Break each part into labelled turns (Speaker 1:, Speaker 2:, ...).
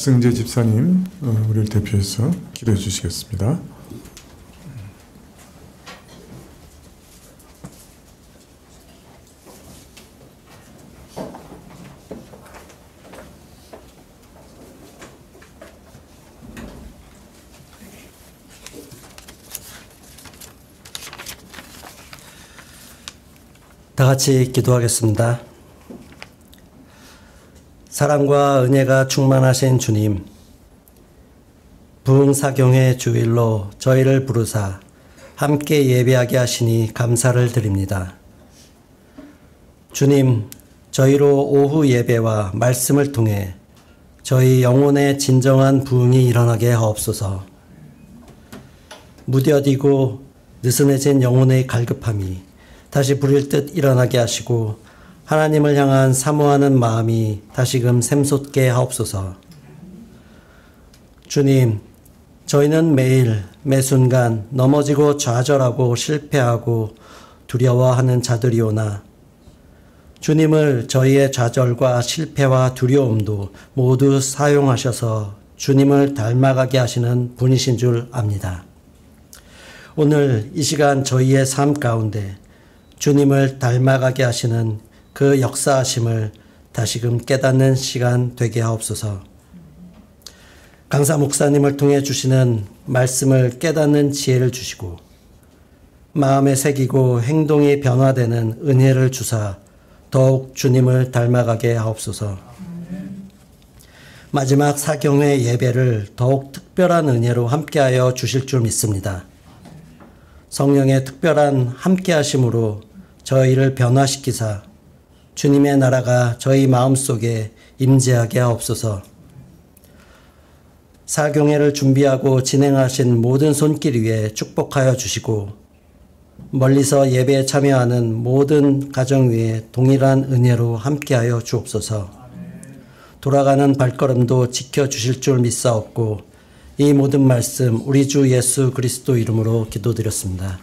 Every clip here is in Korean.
Speaker 1: 박승재 집사님, 우리를 대표해서 기도해 주시겠습니다.
Speaker 2: 다 같이 기도하겠습니다. 사랑과 은혜가 충만하신 주님, 부흥사경회 주일로 저희를 부르사 함께 예배하게 하시니 감사를 드립니다. 주님, 저희로 오후 예배와 말씀을 통해 저희 영혼의 진정한 부흥이 일어나게 하옵소서. 무뎌지고 느슨해진 영혼의 갈급함이 다시 부릴 듯 일어나게 하시고 하나님을 향한 사모하는 마음이 다시금 샘솟게 하옵소서. 주님, 저희는 매일 매순간 넘어지고 좌절하고 실패하고 두려워하는 자들이오나 주님을 저희의 좌절과 실패와 두려움도 모두 사용하셔서 주님을 닮아가게 하시는 분이신 줄 압니다. 오늘 이 시간 저희의 삶 가운데 주님을 닮아가게 하시는 그 역사하심을 다시금 깨닫는 시간 되게 하옵소서. 강사 목사님을 통해 주시는 말씀을 깨닫는 지혜를 주시고 마음에 새기고 행동이 변화되는 은혜를 주사 더욱 주님을 닮아가게 하옵소서. 마지막 사경회 예배를 더욱 특별한 은혜로 함께하여 주실 줄 믿습니다. 성령의 특별한 함께하심으로 저희를 변화시키사 주님의 나라가 저희 마음속에 임재하게 하옵소서. 사경회를 준비하고 진행하신 모든 손길 위에 축복하여 주시고 멀리서 예배에 참여하는 모든 가정 위에 동일한 은혜로 함께하여 주옵소서. 돌아가는 발걸음도 지켜주실 줄 믿사옵고 이 모든 말씀 우리 주 예수 그리스도 이름으로 기도드렸습니다.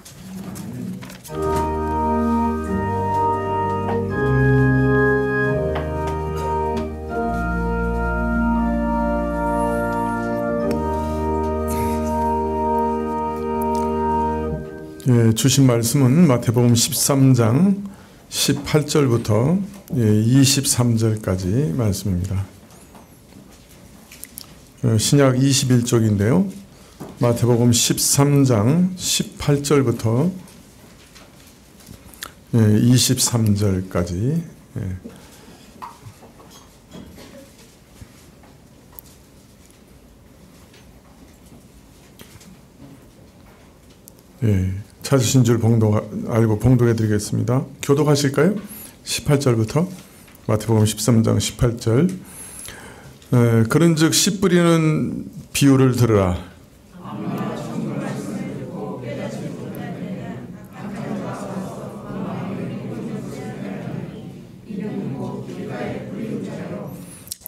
Speaker 1: 예, 주신 말씀은 마태복음 13장 18절부터 23절까지 말씀입니다. 신약 21쪽인데요. 마태복음 13장 18절부터 23절까지 찾으신 줄 알고 봉독해 드리겠습니다. 교독하실까요? 18절부터 마태복음 13장 18절. 그런즉 씨 뿌리는 비유를 들으라.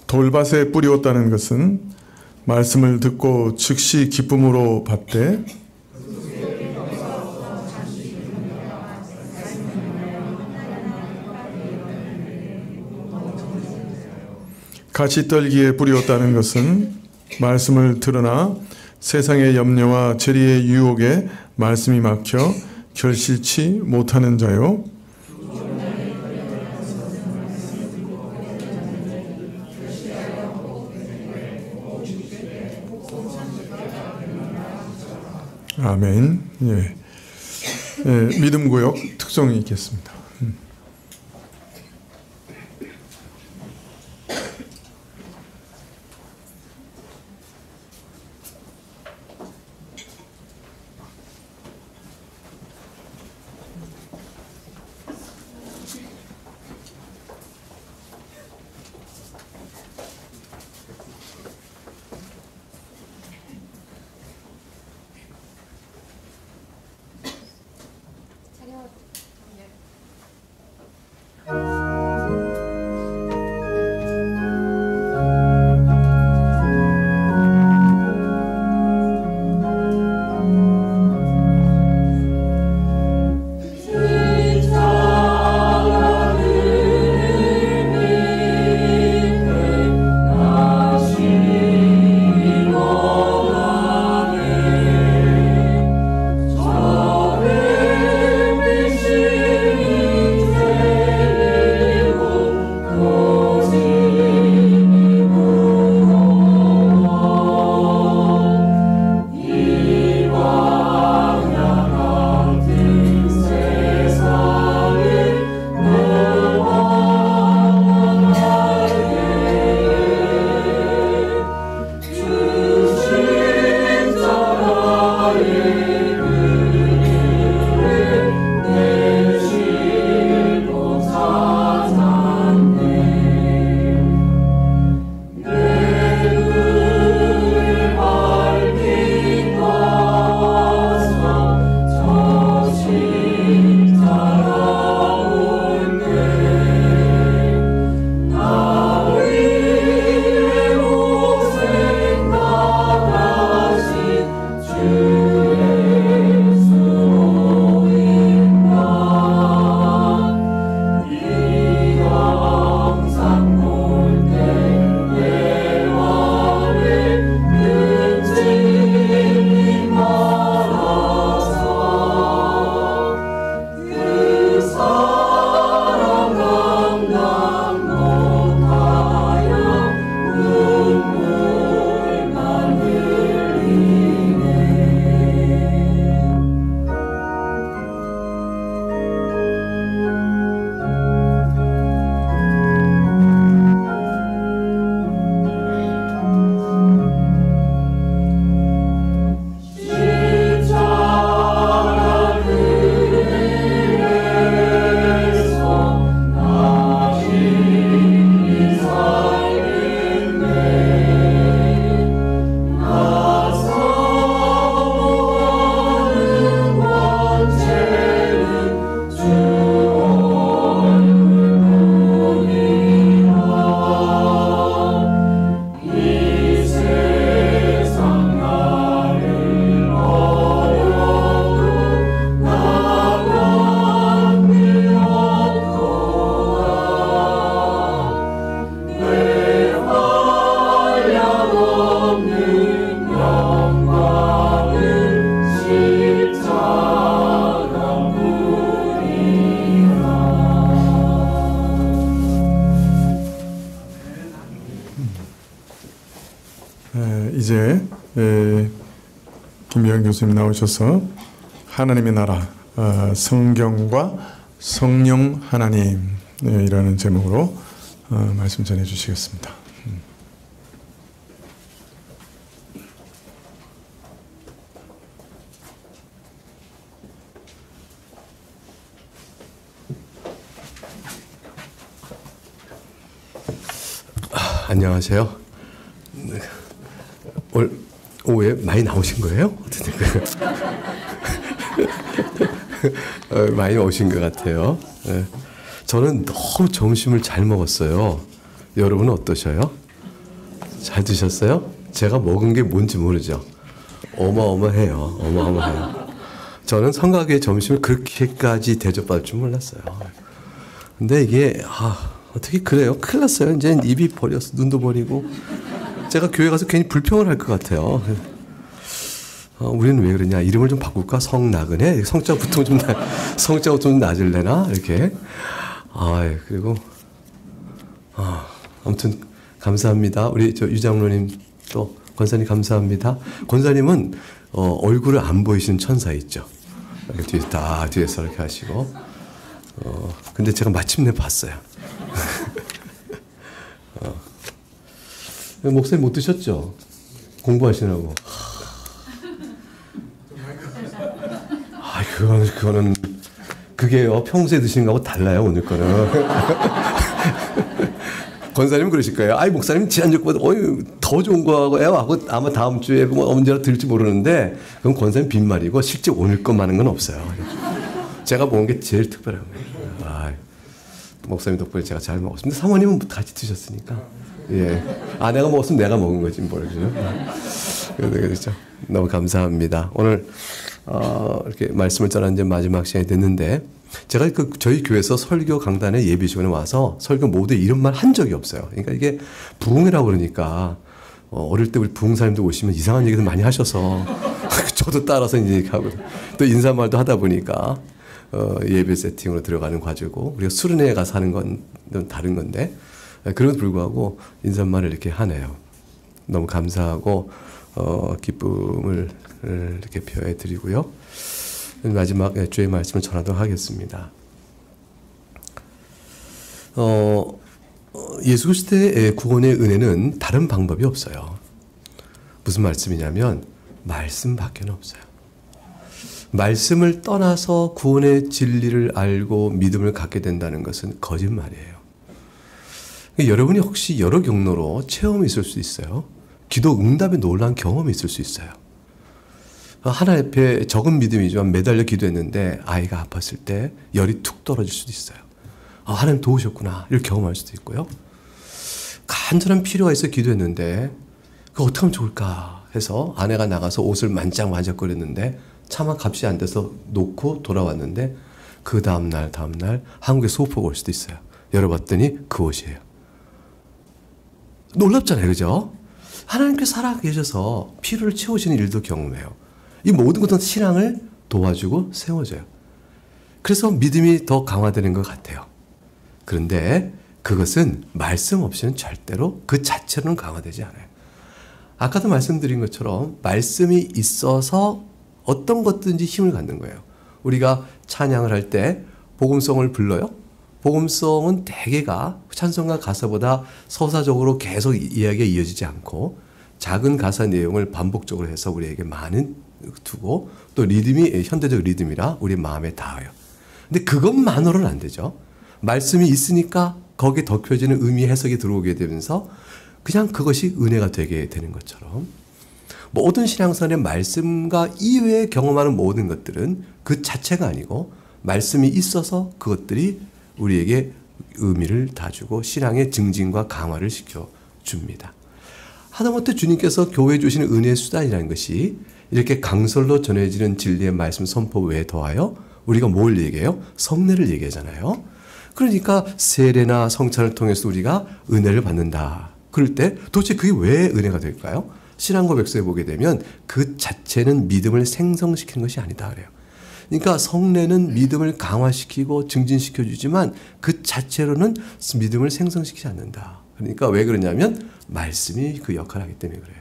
Speaker 1: 돌밭에 뿌리었다는 것은 말씀을 듣고 즉시 기쁨으로 받되 가시떨기에 뿌리었다는 것은 말씀을 들으나 세상의 염려와 재리의 유혹에 말씀이 막혀 결실치 못하는 자요. 아멘. 믿음 구역 특성이 있겠습니다. 이제 김미영 교수님 나오셔서 하나님의 나라, 성경과 성령 하나님 이라는 제목으로 말씀 전해 주시겠습니다.
Speaker 3: 안녕하세요. 오늘 오후에 많이 나오신 거예요? 많이 오신 것 같아요. 저는 너무 점심을 잘 먹었어요. 여러분은 어떠셔요? 잘 드셨어요? 제가 먹은 게 뭔지 모르죠. 어마어마해요. 어마어마해요. 저는 성가교의 점심을 그렇게까지 대접받을 줄 몰랐어요. 근데 이게 어떻게 그래요? 큰일 났어요. 이제 입이 버렸어. 눈도 버리고. 제가 교회 가서 괜히 불평을 할 것 같아요. 우리는 왜 그러냐? 이름을 좀 바꿀까? 성나그네? 성자부터 좀 낮을래나? 이렇게. 그리고, 아무튼, 감사합니다. 우리 유장로님 또, 권사님 감사합니다. 권사님은, 얼굴을 안 보이시는 천사 있죠. 이렇게 뒤에서 이렇게 하시고. 근데 제가 마침내 봤어요. 목사님 못 드셨죠? 공부하시느라고. 그거는 그게요 평소에 드시는 거하고 달라요. 오늘 거는. 권사님은 그러실 거예요. 목사님 지난주보다 더 좋은 거하고 아마 다음 주에 언제나 들을지 모르는데 그건 권사님 빈말이고 실제 오늘 것만한 건 없어요. 제가 먹은 게 제일 특별한 거예요. 목사님 덕분에 제가 잘 먹었습니다. 사모님은 같이 드셨으니까. 예. 내가 먹었으면 내가 먹은 거지 뭘. 그렇죠. 너무 감사합니다. 오늘 이렇게 말씀을 전한 지 마지막 시간이 됐는데 제가 저희 교회에서 설교 강단에 예비 시간에 와서 설교 모두 이런 말 한 적이 없어요. 그러니까 이게 부흥이라고 그러니까 어릴 때 우리 부흥사님도 오시면 이상한 얘기도 많이 하셔서 저도 따라서 이제 얘기하고 또 인사말도 하다 보니까 예배 세팅으로 들어가는 과제고 우리가 수련회에 가서 하는 건 다른 건데 그럼에도 불구하고 인사말을 이렇게 하네요. 너무 감사하고 기쁨을 이렇게 표해 드리고요. 마지막 주의 말씀을 전하도록 하겠습니다. 예수 그리스도의 구원의 은혜는 다른 방법이 없어요. 무슨 말씀이냐면 말씀밖에 없어요. 말씀을 떠나서 구원의 진리를 알고 믿음을 갖게 된다는 것은 거짓말이에요. 여러분이 혹시 여러 경로로 체험이 있을 수 있어요. 기도 응답에 놀란 경험이 있을 수 있어요. 하나님 앞에 적은 믿음이지만 매달려 기도했는데 아이가 아팠을 때 열이 툭 떨어질 수도 있어요. 하나님 도우셨구나 이렇게 경험할 수도 있고요. 간절한 필요가 있어 기도했는데 그거 어떻게 하면 좋을까 해서 아내가 나가서 옷을 만짝만짝거렸는데 차마 값이 안 돼서 놓고 돌아왔는데 그 다음날 한국에 소포가 올 수도 있어요. 열어봤더니 그 옷이에요. 놀랍잖아요. 그죠? 하나님께서 살아계셔서 필요를 채우시는 일도 경험해요. 이 모든 것은 신앙을 도와주고 세워줘요. 그래서 믿음이 더 강화되는 것 같아요. 그런데 그것은 말씀 없이는 절대로 그 자체로는 강화되지 않아요. 아까도 말씀드린 것처럼 말씀이 있어서 어떤 것든지 힘을 갖는 거예요. 우리가 찬양을 할 때 복음성을 불러요. 복음성은 대개가 찬송가 가사보다 서사적으로 계속 이야기가 이어지지 않고 작은 가사 내용을 반복적으로 해서 우리에게 많은 두고 또 리듬이 현대적 리듬이라 우리 마음에 닿아요. 근데 그것만으로는 안 되죠. 말씀이 있으니까 거기에 덮여지는 의미 해석이 들어오게 되면서 그냥 그것이 은혜가 되게 되는 것처럼 모든 신앙생활의 말씀과 이외에 경험하는 모든 것들은 그 자체가 아니고 말씀이 있어서 그것들이 우리에게 의미를 다주고 신앙의 증진과 강화를 시켜줍니다. 하다못해 주님께서 교회에 주시는 은혜의 수단이라는 것이 이렇게 강설로 전해지는 진리의 말씀 선포 외에 더하여 우리가 뭘 얘기해요? 성례를 얘기하잖아요. 그러니까 세례나 성찬을 통해서 우리가 은혜를 받는다. 그럴 때 도대체 그게 왜 은혜가 될까요? 신앙 고백서에 보게 되면 그 자체는 믿음을 생성시키는 것이 아니다 그래요. 그러니까 성례는 믿음을 강화시키고 증진시켜 주지만 그 자체로는 믿음을 생성시키지 않는다. 그러니까 왜 그러냐면 말씀이 그 역할을 하기 때문에 그래요.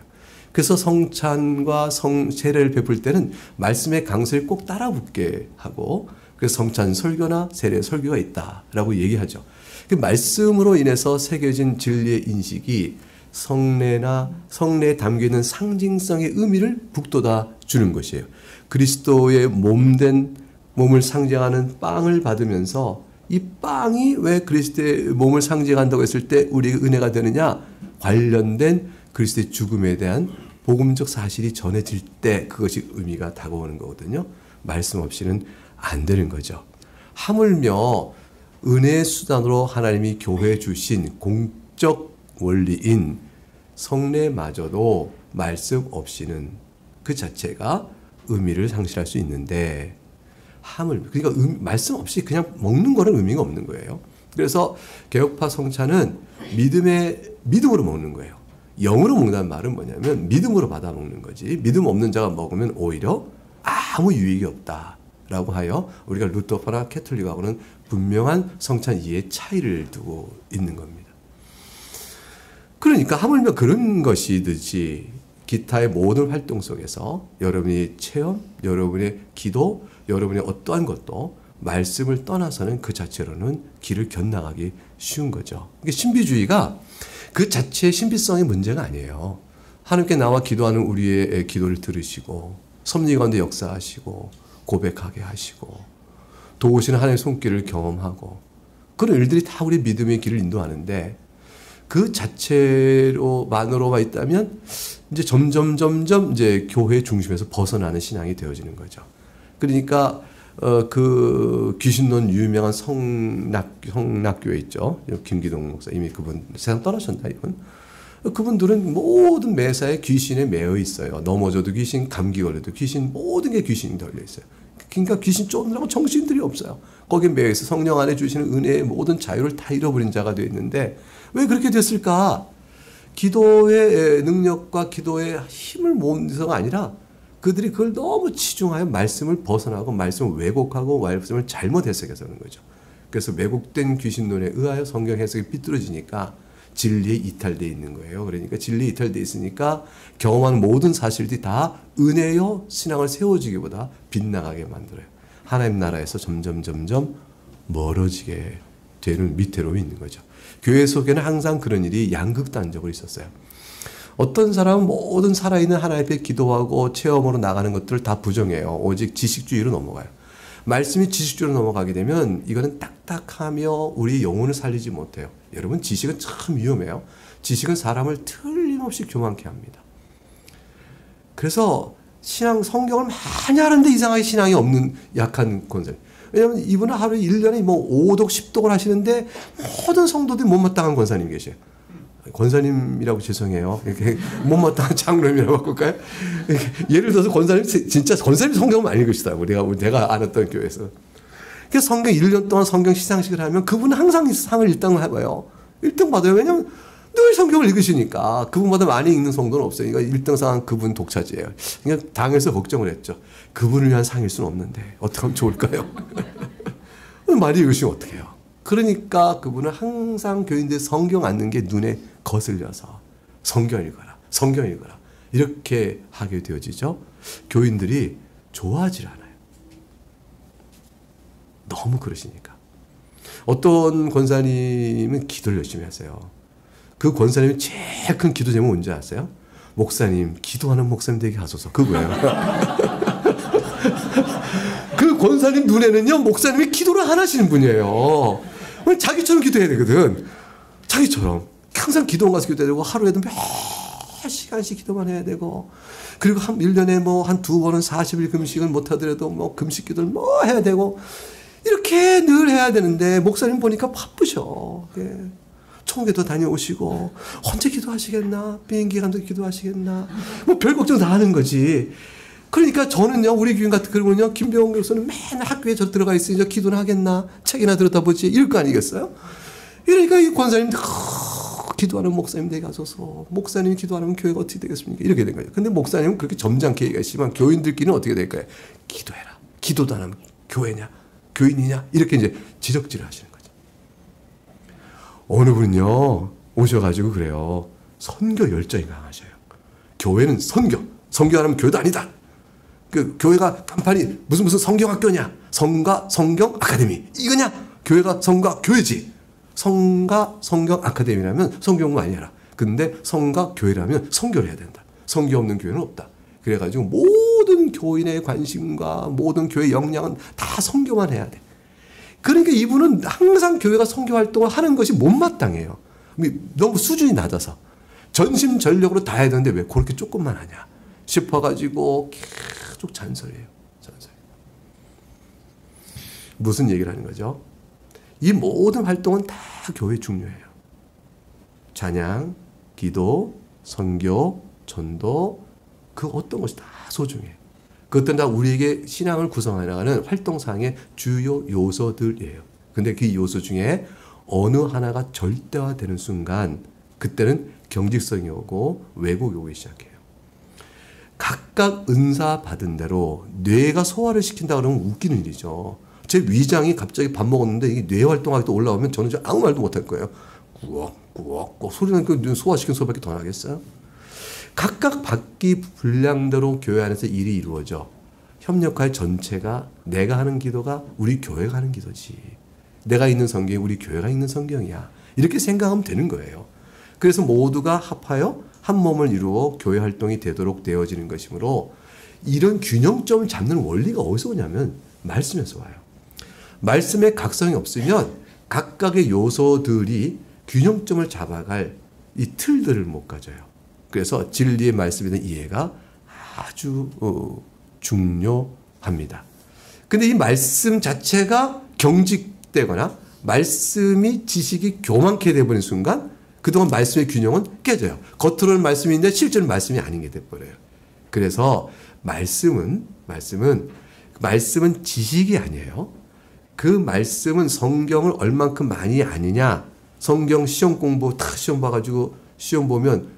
Speaker 3: 그래서 성찬과 세례를 베풀 때는 말씀의 강세를 꼭 따라붙게 하고, 그래서 성찬 설교나 세례 설교가 있다라고 얘기하죠. 그 말씀으로 인해서 새겨진 진리의 인식이 성례에 담겨있는 상징성의 의미를 북돋아 주는 것이에요. 그리스도의 몸을 상징하는 빵을 받으면서 이 빵이 왜 그리스도의 몸을 상징한다고 했을 때 우리에게 은혜가 되느냐? 관련된 그리스도의 죽음에 대한 복음적 사실이 전해질 때 그것이 의미가 다가오는 거거든요. 말씀 없이는 안 되는 거죠. 하물며 은혜의 수단으로 하나님이 교회에 주신 공적 원리인 성례마저도 말씀 없이는 그 자체가 의미를 상실할 수 있는데, 그러니까 말씀 없이 그냥 먹는 거는 의미가 없는 거예요. 그래서 개혁파 성찬은 믿음으로 먹는 거예요. 영으로 먹는다는 말은 뭐냐면 믿음으로 받아 먹는 거지, 믿음 없는 자가 먹으면 오히려 아무 유익이 없다라고 하여 우리가 루터파나 캐톨릭하고는 분명한 성찬 이해의 차이를 두고 있는 겁니다. 그러니까 하물며 그런 것이듯이 기타의 모든 활동 속에서 여러분의 체험, 여러분의 기도, 여러분의 어떠한 것도 말씀을 떠나서는 그 자체로는 길을 견나가기 쉬운 거죠. 신비주의가 그 자체의 신비성의 문제가 아니에요. 하나님께 나와 기도하는 우리의 기도를 들으시고 섭리 가운데 역사하시고 고백하게 하시고 도우시는 하나님의 손길을 경험하고 그런 일들이 다 우리 믿음의 길을 인도하는데, 그 자체로만으로만 있다면 이제 점점 이제 교회 중심에서 벗어나는 신앙이 되어지는 거죠. 그러니까 그 귀신론 유명한 성락교회 있죠. 김기동 목사, 이미 그분 세상 떠나셨나 이분. 그분들은 모든 매사에 귀신에 매여 있어요. 넘어져도 귀신, 감기 걸려도 귀신, 모든 게 귀신이 걸려 있어요. 그러니까 귀신 쫓느라고 정신들이 없어요. 거기에 매여 있어 성령 안에 주시는 은혜의 모든 자유를 다 잃어버린 자가 되어 있는데, 왜 그렇게 됐을까? 기도의 능력과 기도의 힘을 모은서가 아니라 그들이 그걸 너무 치중하여 말씀을 벗어나고 말씀을 왜곡하고 말씀을 잘못 해석해서 그런 거죠. 그래서 왜곡된 귀신론에 의하여 성경 해석이 삐뚤어지니까 진리에 이탈되어 있는 거예요. 그러니까 진리에 이탈되어 있으니까 경험하는 모든 사실들이 다 은혜요 신앙을 세워지기보다 빗나가게 만들어요. 하나님 나라에서 점점 멀어지게 되는 밑으로 있는 거죠. 교회 속에는 항상 그런 일이 양극단적으로 있었어요. 어떤 사람은 모든 살아있는 하나님 앞에 기도하고 체험으로 나가는 것들을 다 부정해요. 오직 지식주의로 넘어가요. 말씀이 지식주의로 넘어가게 되면 이거는 딱딱하며 우리 영혼을 살리지 못해요. 여러분, 지식은 참 위험해요. 지식은 사람을 틀림없이 교만케 합니다. 그래서 성경을 많이 하는데 이상하게 신앙이 없는 약한 권사님. 왜냐하면 이분은 하루에 1년에 5독, 10독을 하시는데 모든 성도들이 못마땅한 권사님이 계셔요. 권사님이라고 죄송해요. 이렇게 못마땅한 장로님이라고 바꿀까요? 예를 들어서 진짜 권사님 성경을 많이 읽으시더라고. 내가 알았던 교회에서. 그래서 성경 1년 동안 성경 시상식을 하면 그분은 항상 상을 1등을 해봐요. 1등 받아요. 왜냐면 늘 성경을 읽으시니까. 그분보다 많이 읽는 성도는 없어요. 그러니까 1등 상은 그분 독차지예요. 그러니까 당에서 걱정을 했죠. 그분을 위한 상일 수는 없는데 어떻게 하면 좋을까요? 많이 읽으시면 어떡해요? 그러니까 그분은 항상 교인들 성경 읽는 게 눈에 거슬려서 성경 읽어라 이렇게 하게 되어지죠. 교인들이 좋아하지 않아요. 너무 그러시니까. 어떤 권사님은 기도를 열심히 하세요. 그 권사님이 제일 큰 기도 제목은 뭔지 아세요? 목사님, 기도하는 목사님 되게 하소서. 그거예요. 그 권사님 눈에는요, 목사님이 기도를 안 하시는 분이에요. 자기처럼 기도해야 되거든. 자기처럼. 항상 기도원 가서 기도해야 되고, 하루에도 몇 시간씩 기도만 해야 되고, 그리고 1년에 한 2번은 40일 금식을 못 하더라도 금식 기도를 해야 되고, 이렇게 늘 해야 되는데, 목사님 보니까 바쁘셔. 예. 총회도 다녀오시고, 언제 기도하시겠나? 비행기 감독 기도하시겠나? 별 걱정 다 하는 거지. 그러니까 저는요, 우리 교인 같은 경우는요, 김병훈 교수는 맨날 학교에 저 들어가 있으니까 기도는 하겠나? 책이나 들여다보지? 이럴 거 아니겠어요? 이러니까 이 권사님, 기도하는 목사님 되게 하소서. 목사님이 기도하면 교회가 어떻게 되겠습니까? 이렇게 된 거예요. 근데 목사님은 그렇게 점잖게 얘기하시지만 교인들끼리는 어떻게 될까요? 기도해라. 기도도 안 하면 교회냐? 교인이냐? 이렇게 이제 지적질을 하시는 거죠. 어느 분은요, 오셔가지고 그래요. 선교 열정이 강하셔요. 교회는 선교 안 하면 교회도 아니다. 그 교회가 간판이 무슨 성경학교냐, 성가 성경 아카데미 이거냐? 교회가 성가 교회지. 성가 성경 아카데미라면 성경만 아니라. 근데 성가 교회라면 선교를 해야 된다. 선교 없는 교회는 없다. 그래가지고 모든 교인의 관심과 모든 교회 역량은 다 선교만 해야 돼. 그러니까 이분은 항상 교회가 선교 활동을 하는 것이 못마땅해요. 너무 수준이 낮아서. 전심전력으로 다 해야 되는데 왜 그렇게 조금만 하냐 싶어가지고 계속 잔소리해요. 잔소리. 무슨 얘기를 하는 거죠? 이 모든 활동은 다 교회 중요해요. 찬양, 기도, 선교, 전도, 그 어떤 것이 다 소중해요. 그것들은 다 우리에게 신앙을 구성해 나가는 활동상의 주요 요소들이에요. 근데 그 요소 중에 어느 하나가 절대화되는 순간 그때는 경직성이 오고 왜곡이 오기 시작해요. 각각 은사 받은 대로 뇌가 소화를 시킨다 그러면 웃기는 일이죠. 제 위장이 갑자기 밥 먹었는데 이게 뇌 활동하기 또 올라오면 저는 아무 말도 못할 거예요. 꾸럭꾸럭 소리 나니까 소화시킨 소리밖에 더 나겠어요? 각각 받기 분량대로 교회 안에서 일이 이루어져. 협력할 전체가 내가 하는 기도가 우리 교회가 하는 기도지. 내가 있는 성경이 우리 교회가 있는 성경이야. 이렇게 생각하면 되는 거예요. 그래서 모두가 합하여 한 몸을 이루어 교회 활동이 되도록 되어지는 것이므로 이런 균형점을 잡는 원리가 어디서 오냐면 말씀에서 와요. 말씀에 각성이 없으면 각각의 요소들이 균형점을 잡아갈 이 틀들을 못 가져요. 그래서 진리의 말씀에 대한 이해가 아주 중요합니다. 근데 이 말씀 자체가 경직되거나 말씀이 지식이 교만케 되어버린 순간 그동안 말씀의 균형은 깨져요. 겉으로는 말씀인데 실제는 말씀이 아닌 게 돼버려요. 그래서 말씀은 지식이 아니에요. 그 말씀은 성경을 얼만큼 많이 아느냐. 성경 시험 공부 다 시험 봐가지고 시험 보면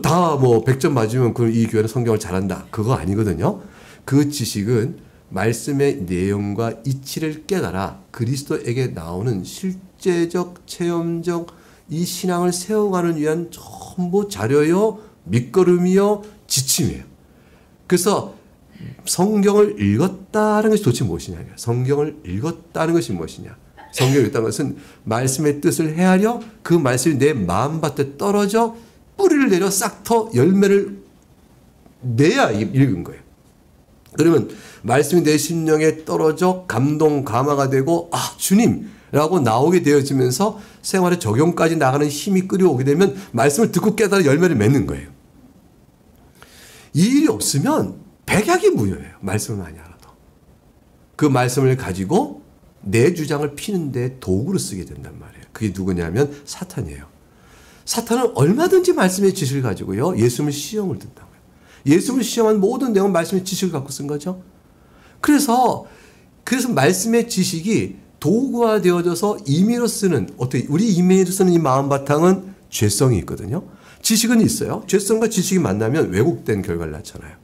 Speaker 3: 다 100점 맞으면 이 교회는 성경을 잘한다. 그거 아니거든요. 그 지식은 말씀의 내용과 이치를 깨달아 그리스도에게 나오는 실제적 체험적 이 신앙을 세워가는 위한 전부 자료요, 밑거름이요, 지침이에요. 그래서 성경을 읽었다는 것이 도대체 무엇이냐. 성경을 읽었다는 것이 무엇이냐. 성경을 읽었다는 것은 말씀의 뜻을 헤아려 그 말씀이 내 마음밭에 떨어져 뿌리를 내려 싹터 열매를 내야 읽은 거예요. 그러면 말씀이 내 심령에 떨어져 감동, 감화가 되고 주님라고 나오게 되어지면서 생활에 적용까지 나가는 힘이 끌어오게 되면 말씀을 듣고 깨달아 열매를 맺는 거예요. 이 일이 없으면 백약이 무효예요. 말씀을 많이 알아도. 그 말씀을 가지고 내 주장을 피는데 도구로 쓰게 된단 말이에요. 그게 누구냐면 사탄이에요. 사탄은 얼마든지 말씀의 지식을 가지고요. 예수님을 시험을 든다고요. 예수님을 시험한 모든 내용은 말씀의 지식을 갖고 쓴 거죠. 그래서 말씀의 지식이 도구화 되어져서 임의로 쓰는 우리 임의로 쓰는 이 마음 바탕은 죄성이 있거든요. 지식은 있어요. 죄성과 지식이 만나면 왜곡된 결과를 낳잖아요.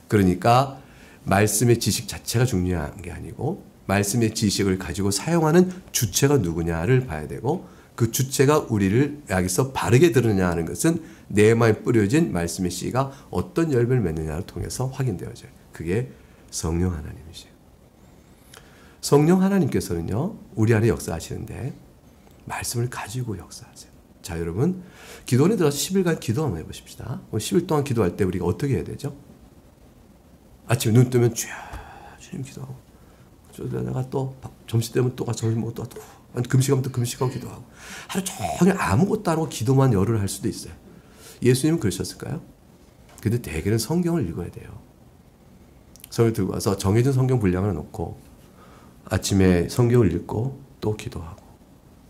Speaker 3: 그러니까 말씀의 지식 자체가 중요한 게 아니고 말씀의 지식을 가지고 사용하는 주체가 누구냐를 봐야 되고 그 주체가 우리를 여기서 바르게 들으느냐 하는 것은 내 마음에 뿌려진 말씀의 씨가 어떤 열매를 맺느냐를 통해서 확인되어져요. 그게 성령 하나님이세요. 성령 하나님께서는요. 우리 안에 역사하시는데 말씀을 가지고 역사하세요. 자, 여러분 기도원에 들어가서 10일간 기도 한번 해보십시다. 10일 동안 기도할 때 우리가 어떻게 해야 되죠? 아침에 눈 뜨면 주님 기도하고 내가 또 점심 때면 또 가서 점심 먹고 또 금식하면 또 금식하고 기도하고 하루 종일 아무것도 안 하고 기도만 열흘 할 수도 있어요. 예수님은 그러셨을까요? 근데 대개는 성경을 읽어야 돼요. 성경을 들고 와서 정해진 성경 분량을 놓고 아침에 성경을 읽고 또 기도하고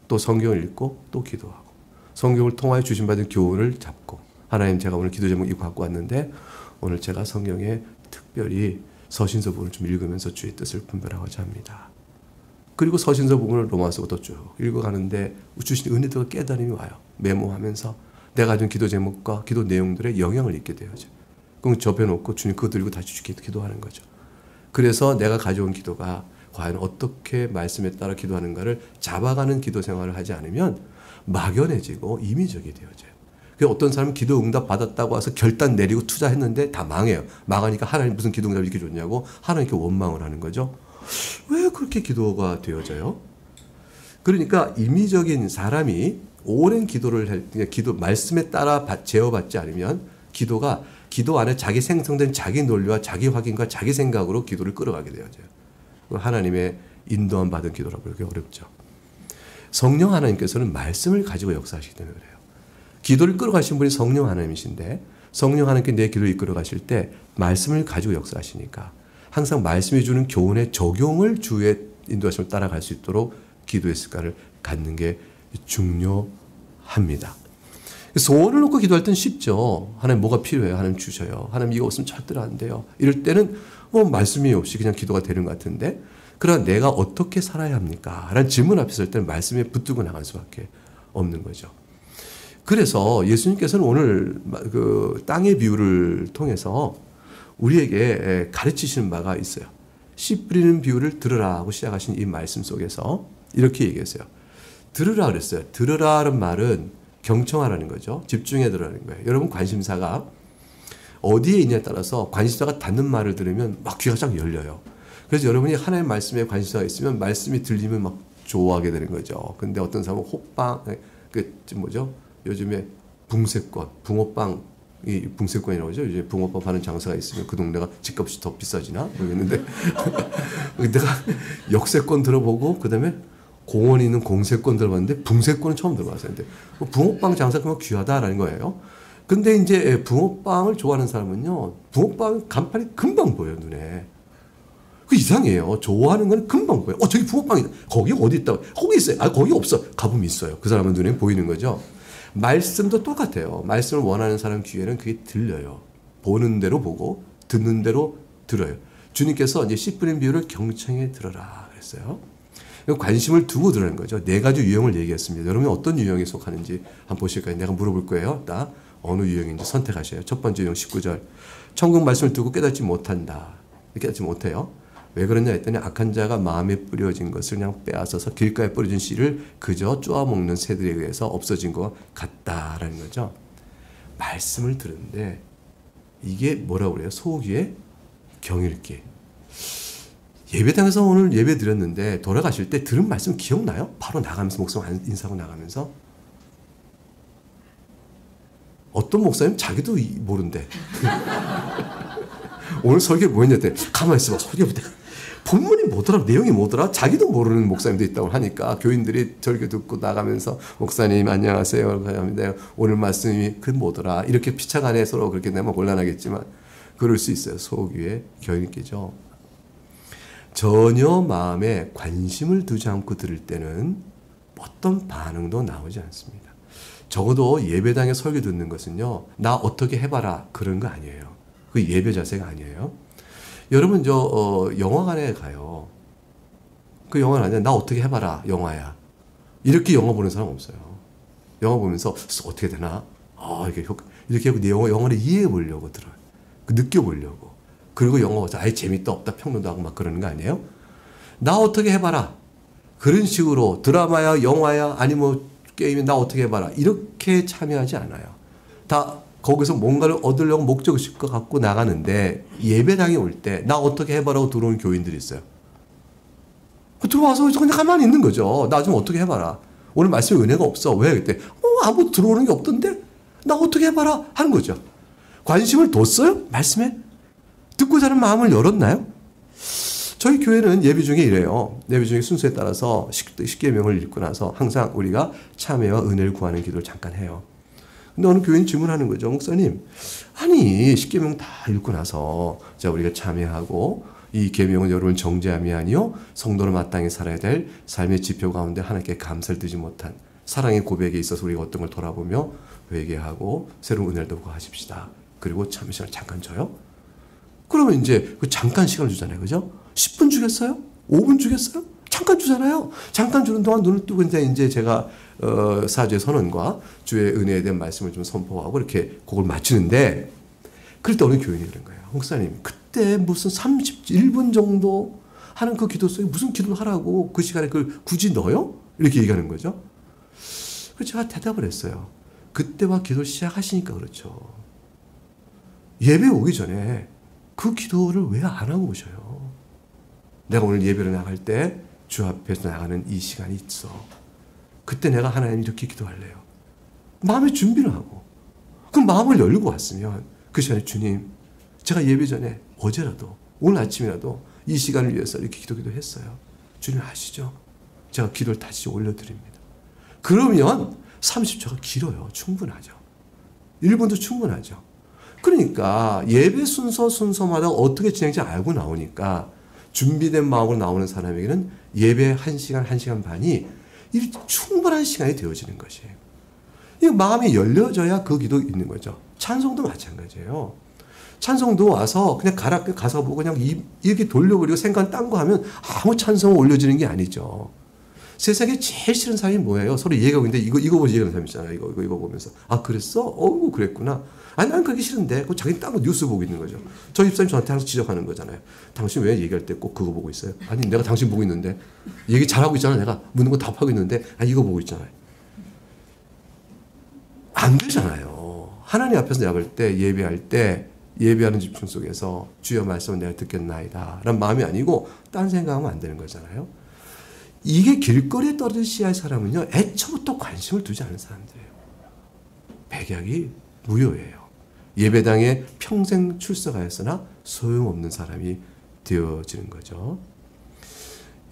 Speaker 3: 또 성경을 읽고 또 기도하고 성경을 통하여 주신받은 교훈을 잡고 하나님 제가 오늘 기도 제목 이거 갖고 왔는데 오늘 제가 성경에 특별히 서신서 부분을 좀 읽으면서 주의 뜻을 분별하고자 합니다. 그리고 서신서 부분을 로마서부터 쭉 읽어가는데 주신 은혜들과 깨달음이 와요. 메모하면서 내가 가진 기도 제목과 기도 내용들의 영향을 잊게 되어져. 그럼 접해놓고 주님 그거 들고 다시 주께 기도하는 거죠. 그래서 내가 가져온 기도가 과연 어떻게 말씀에 따라 기도하는가를 잡아가는 기도 생활을 하지 않으면 막연해지고 임의적이 되어져요. 그래서 어떤 사람은 기도 응답 받았다고 와서 결단 내리고 투자했는데 다 망해요. 망하니까 하나님 무슨 기도 응답을 이렇게 줬냐고 하나님께 원망을 하는 거죠. 왜 그렇게 기도가 되어져요? 그러니까 임의적인 사람이 오랜 기도를 할 때 기도 말씀에 따라 제어받지 않으면 기도가 기도 안에 자기 생성된 자기 논리와 자기 확인과 자기 생각으로 기도를 끌어가게 되어져요. 하나님의 인도함 받은 기도라고 그러기 어렵죠. 성령 하나님께서는 말씀을 가지고 역사하시기 때문에 그래요. 기도를 끌어가신 분이 성령 하나님이신데 성령 하나님께 내 기도를 이끌어 가실 때 말씀을 가지고 역사하시니까 항상 말씀이 주는 교훈의 적용을 주의 인도하심을 따라갈 수 있도록 기도의 습관을 갖는 게 중요합니다. 소원을 놓고 기도할 땐 쉽죠. 하나님 뭐가 필요해요? 하나님 주셔요. 하나님 이거 없으면 절대로 안 돼요. 이럴 때는 말씀이 없이 그냥 기도가 되는 것 같은데 그러나 내가 어떻게 살아야 합니까? 라는 질문 앞에 설 때는 말씀에 붙들고 나갈 수밖에 없는 거죠. 그래서 예수님께서는 오늘 그 땅의 비유를 통해서 우리에게 가르치시는 바가 있어요. 씨 뿌리는 비유를 들으라 하고 시작하신 이 말씀 속에서 이렇게 얘기했어요. 들으라 그랬어요. 들으라는 말은 경청하라는 거죠. 집중해 들으라는 거예요. 여러분 관심사가 어디에 있냐에 따라서 관심사가 닿는 말을 들으면 막 귀가 쫙 열려요. 그래서 여러분이 하나님의 말씀에 관심사가 있으면 말씀이 들리면 막 좋아하게 되는 거죠. 근데 어떤 사람은 호빵, 뭐죠? 요즘에 붕세권, 붕어빵, 이 붕세권이라고 하죠. 요즘 붕어빵 파는 장사가 있으면 그 동네가 집값이 더 비싸지나 모르겠는데 내가 역세권 들어보고 그다음에 공원에 있는 공세권 들어봤는데 붕세권은 처음 들어봤어요. 근데 붕어빵 장사 그만 귀하다라는 거예요. 근데 이제 붕어빵을 좋아하는 사람은요, 붕어빵 간판이 금방 보여요, 눈에. 그 이상해요. 좋아하는 건 금방 보여요. 저기 붕어빵이다. 거기 어디 있다고? 거기 있어요. 거기 없어. 가보면 있어요. 그 사람은 눈에 보이는 거죠. 말씀도 똑같아요. 말씀을 원하는 사람 귀에는 그게 들려요. 보는 대로 보고 듣는 대로 들어요. 주님께서 이제 씨 뿌린 비유를 경청해 들어라 그랬어요. 관심을 두고 들으는 거죠. 네 가지 유형을 얘기했습니다. 여러분이 어떤 유형에 속하는지 한번 보실까요? 내가 물어볼 거예요. 딱 어느 유형인지 선택하셔요. 첫 번째 유형 19절. 천국 말씀을 두고 깨닫지 못한다. 깨닫지 못해요. 왜 그러냐 했더니 악한 자가 마음에 뿌려진 것을 그냥 빼앗아서 길가에 뿌려진 씨를 그저 쪼아먹는 새들에 의해서 없어진 것 같다라는 거죠. 말씀을 들은데 이게 뭐라고 그래요? 소귀에 경읽기. 예배당에서 오늘 예배 드렸는데 돌아가실 때 들은 말씀 기억나요? 바로 나가면서 목사님 인사하고 나가면서 어떤 목사님 자기도 모른대. 오늘 설교 뭐였냐 했더니 가만히 있어봐. 설교부터 본문이 뭐더라, 내용이 뭐더라, 자기도 모르는 목사님도 있다고 하니까 교인들이 설교 듣고 나가면서 목사님 안녕하세요 합니다. 오늘 말씀이 그 뭐더라 이렇게 피차간에 서로 그렇게 내면 곤란하겠지만 그럴 수 있어요. 소귀에 경읽기죠. 전혀 마음에 관심을 두지 않고 들을 때는 어떤 반응도 나오지 않습니다. 적어도 예배당에 설교 듣는 것은요, 나 어떻게 해봐라 그런 거 아니에요. 그 예배 자세가 아니에요. 여러분 영화관에 가요. 그 영화는 아니야. 나 어떻게 해봐라 영화야. 이렇게 영화 보는 사람 없어요. 영화 보면서 어떻게 되나? 이렇게 하고 내 영화를 이해해 보려고 들어요. 느껴보려고. 그리고 영화 와서 아예 재밌다 없다 평론도 하고 막 그러는 거 아니에요? 나 어떻게 해봐라. 그런 식으로 드라마야 영화야 아니면 게임이 나 어떻게 해봐라. 이렇게 참여하지 않아요. 다 거기서 뭔가를 얻으려고 목적의식을 갖고 나가는데 예배당에 올 때 나 어떻게 해봐라고 들어오는 교인들이 있어요. 들어와서 그냥 가만히 있는 거죠. 나 좀 어떻게 해봐라. 오늘 말씀에 은혜가 없어. 왜? 그때 아무도 들어오는 게 없던데? 나 어떻게 해봐라 하는 거죠. 관심을 뒀어요? 말씀에? 듣고자 하는 마음을 열었나요? 저희 교회는 예배 중에 이래요. 예배 중에 순서에 따라서 십계명을 읽고 나서 항상 우리가 참회와 은혜를 구하는 기도를 잠깐 해요. 근데 어느 교인이 질문하는 거죠. 목사님, 아니 십계명 다 읽고 나서 자 우리가 참회하고 이 계명은 여러분 정죄함이 아니요 성도로 마땅히 살아야 될 삶의 지표 가운데 하나님께 감사를 드리지 못한 사랑의 고백에 있어서 우리가 어떤 걸 돌아보며 회개하고 새로운 은혜를 구하십시다. 그리고 참회 시간을 잠깐 줘요. 그러면 이제 그 잠깐 시간을 주잖아요. 그죠? 10분 주겠어요? 5분 주겠어요? 잠깐 주잖아요. 잠깐 주는 동안 눈을 뜨고 이제 제가 사죄 선언과 주의 은혜에 대한 말씀을 좀 선포하고 이렇게 그걸 마치는데 그럴 때 어느 교인이 그런 거예요. 목사님, 그때 무슨 31분 정도 하는 그 기도 속에 무슨 기도를 하라고 그 시간에 그걸 굳이 넣어요? 이렇게 얘기하는 거죠. 그래서 제가 대답을 했어요. 그때와 기도를 시작하시니까 그렇죠. 예배 오기 전에 그 기도를 왜 안 하고 오셔요? 내가 오늘 예배를 나갈 때 주 앞에서 나가는 이 시간이 있어. 그때 내가 하나님 이렇게 기도할래요. 마음의 준비를 하고 그 마음을 열고 왔으면 그 시간에 주님, 제가 예배 전에 어제라도 오늘 아침이라도 이 시간을 위해서 이렇게 기도했어요. 주님 아시죠? 제가 기도를 다시 올려드립니다. 그러면 30초가 길어요. 충분하죠. 1분도 충분하죠. 그러니까 예배 순서마다 어떻게 진행될지 알고 나오니까 준비된 마음으로 나오는 사람에게는 예배 1시간, 1시간 반이 충분한 시간이 되어지는 것이에요. 이 마음이 열려져야 그 기도 있는 거죠. 찬송도 마찬가지예요. 찬송도 와서 그냥 가사 보고 그냥 이렇게 돌려버리고 생각 딴 거 하면 아무 찬송 올려지는 게 아니죠. 세상에 제일 싫은 사람이 뭐예요? 서로 얘기하고 있는데 이거 보고 얘기하는 사람 있잖아요. 이거 보면서 아 그랬어? 어우 그랬구나. 아니 난 그게 싫은데 그 자기는 딴 거 뉴스 보고 있는 거죠. 저 집사님 저한테 항상 지적하는 거잖아요. 당신 왜 얘기할 때 꼭 그거 보고 있어요? 아니 내가 당신 보고 있는데 얘기 잘하고 있잖아. 내가 묻는 거 답하고 있는데 이거 보고 있잖아요. 안 되잖아요. 하나님 앞에서 나갈 때 예배할 때 예배하는 집중 속에서 주여 말씀은 내가 듣겠나이다 라는 마음이 아니고 딴 생각하면 안 되는 거잖아요. 이게 길거리에 떨어지시 할 사람은요, 애초부터 관심을 두지 않는 사람들이에요. 백약이 무효예요. 예배당에 평생 출석하였으나 소용없는 사람이 되어지는 거죠.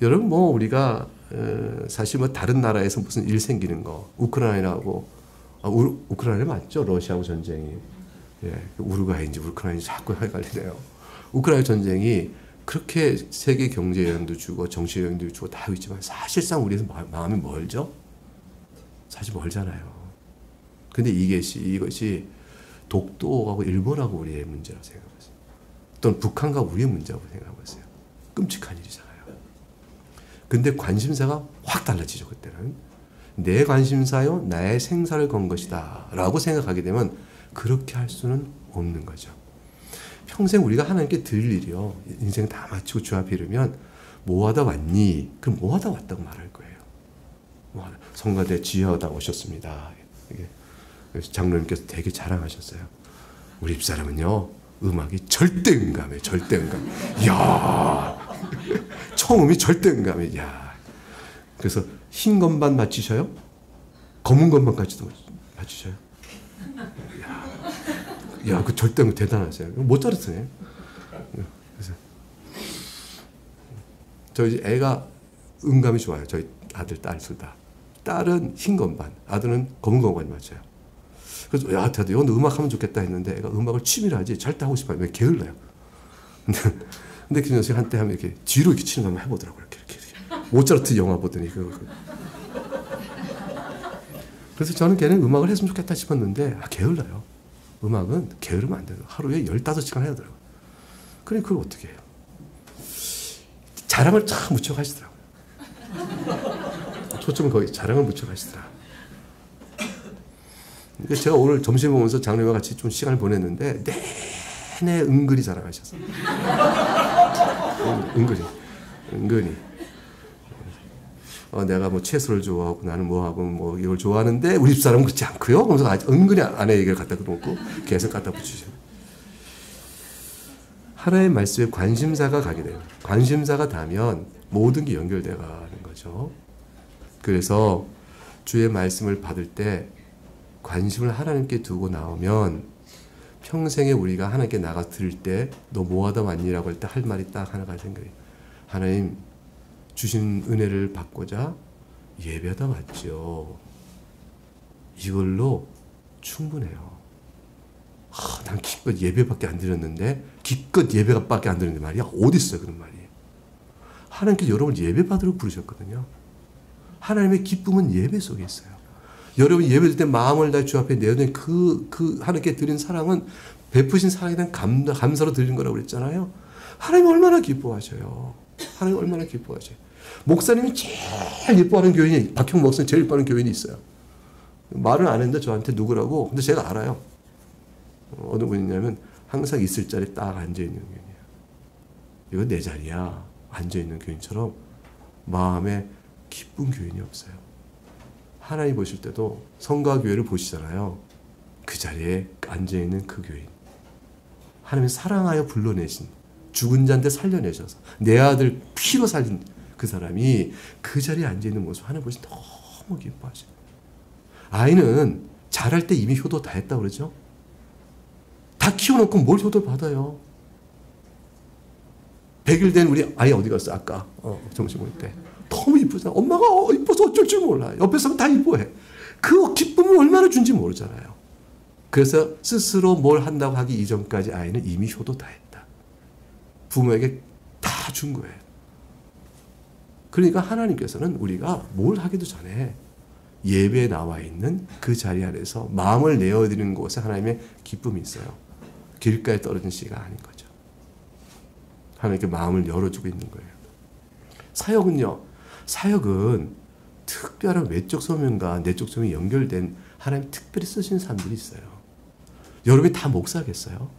Speaker 3: 여러분, 우리가, 사실 다른 나라에서 무슨 일 생기는 거, 우크라이나하고, 우크라이나 맞죠? 러시아하고 전쟁이. 예, 우루과이인지 우크라이나인지 자꾸 헷갈리네요. 우크라이나 전쟁이 그렇게 세계 경제 영향도 주고 정치 영향도 주고 다 있지만 사실상 우리에서 마음이 멀죠? 사실 멀잖아요. 근데 이것이 독도하고 일본하고 우리의 문제라고 생각하세요. 또는 북한과 우리의 문제라고 생각하고 있어요. 끔찍한 일이잖아요. 근데 관심사가 확 달라지죠. 그때는. 내 관심사요 나의 생사를 건 것이다 라고 생각하게 되면 그렇게 할 수는 없는 거죠. 평생 우리가 하나님께 드릴 일이요. 인생 다 마치고 주 앞에 이르면 뭐하다 왔니? 그럼 뭐하다 왔다고 말할 거예요. 성가대 지혜하다 오셨습니다. 장로님께서 되게 자랑하셨어요. 우리 집사람은요. 음악이 절대 음감이에요. 절대 음감. 이야. 청음이 절대 음감이에요. 이야. 그래서 흰 건반 맞추셔요? 검은 건반까지도 맞추셔요? 야, 그 절대 대단하세요. 모차르트네. 그래서 저희 애가 음감이 좋아요. 저희 아들, 딸 둘 다. 딸은 흰 건반, 아들은 검은 건반이 맞아요. 그래서 야, 너 음악하면 좋겠다 했는데 애가 음악을 취미로 하지 절대 하고 싶어요. 왜 게을러요. 근데 그 녀석이 한때 하면 이렇게 뒤로 이렇게 치는 거 한번 해보더라고요. 이렇게. 모차르트 영화 보더니 그래서 저는 걔는 음악을 했으면 좋겠다 싶었는데 게을러요. 음악은 게으르면 안 돼요. 하루에 15시간 해야 되더라고요. 그래 그걸 어떻게 해요? 자랑을 참 무척 하시더라고요. 초점은 거기 자랑을 무척 하시더라. 그러니까 제가 오늘 점심 보면서 장로님과 같이 좀 시간을 보냈는데 내내 은근히 자랑하셨어요. 은근히. 내가 채소를 좋아하고 나는 뭐하고 이걸 좋아하는데 우리 집사람은 그렇지 않고요. 그러면서 은근히 아내 얘기를 갖다 놓고 계속 갖다 붙이죠. 하나의 말씀에 관심사가 가게 돼요. 관심사가 닿으면 모든 게 연결되어 가는 거죠. 그래서 주의 말씀을 받을 때 관심을 하나님께 두고 나오면 평생에 우리가 하나님께 나가 들을 때 너 뭐하다 왔니라고 할 때 할 말이 딱 하나가 생겨요. 하나님 주신 은혜를 받고자 예배하다 왔죠. 이걸로 충분해요. 난 기껏 예배밖에 안 드렸는데 기껏 예배밖에 안 드렸는데 말이야. 어디 있어요 그런 말이. 하나님께서 여러분을 예배받으러 부르셨거든요. 하나님의 기쁨은 예배 속에 있어요. 여러분이 예배드릴 때 마음을 다해 주 앞에 내어놓은 그 하나님께 드린 사랑은 베푸신 사랑에 대한 감사로 드리는 거라고 그랬잖아요. 하나님 얼마나 기뻐하셔요. 하나님 얼마나 기뻐하셔요. 목사님이 제일 예뻐하는 교인이, 박형 목사님 제일 예뻐하는 교인이 있어요. 말은 안 했는데 저한테 누구라고. 근데 제가 알아요. 어느 분이냐면 항상 있을 자리에 딱 앉아있는 교인이에요. 이건 내 자리야. 앉아있는 교인처럼 마음에 기쁜 교인이 없어요. 하나님 보실 때도 성과 교회를 보시잖아요. 그 자리에 앉아있는 그 교인. 하나님이 사랑하여 불러내신, 죽은 자인데 살려내셔서 내 아들 피로 살린 그 사람이 그 자리에 앉아있는 모습 하나님 보시면 너무 기뻐하셔요. 아이는 자랄 때 이미 효도 다 했다고 그러죠. 다 키워놓고 뭘 효도를 받아요. 100일 된 우리 아이 어디 갔어? 아까 점심 먹을 때 너무 이쁘잖아. 엄마가 이뻐서 어쩔 줄 몰라. 옆에 서면 다 이뻐해. 그 기쁨을 얼마나 준지 모르잖아요. 그래서 스스로 뭘 한다고 하기 이전까지 아이는 이미 효도 다 했다. 부모에게 다 준 거예요. 그러니까 하나님께서는 우리가 뭘 하기도 전에 예배에 나와 있는 그 자리 안에서 마음을 내어드리는 곳에 하나님의 기쁨이 있어요. 길가에 떨어진 씨가 아닌 거죠. 하나님께 마음을 열어주고 있는 거예요. 사역은요. 사역은 특별한 외적 소명과 내적 소명이 연결된 하나님 특별히 쓰신 사람들이 있어요. 여러분이 다 목사겠어요?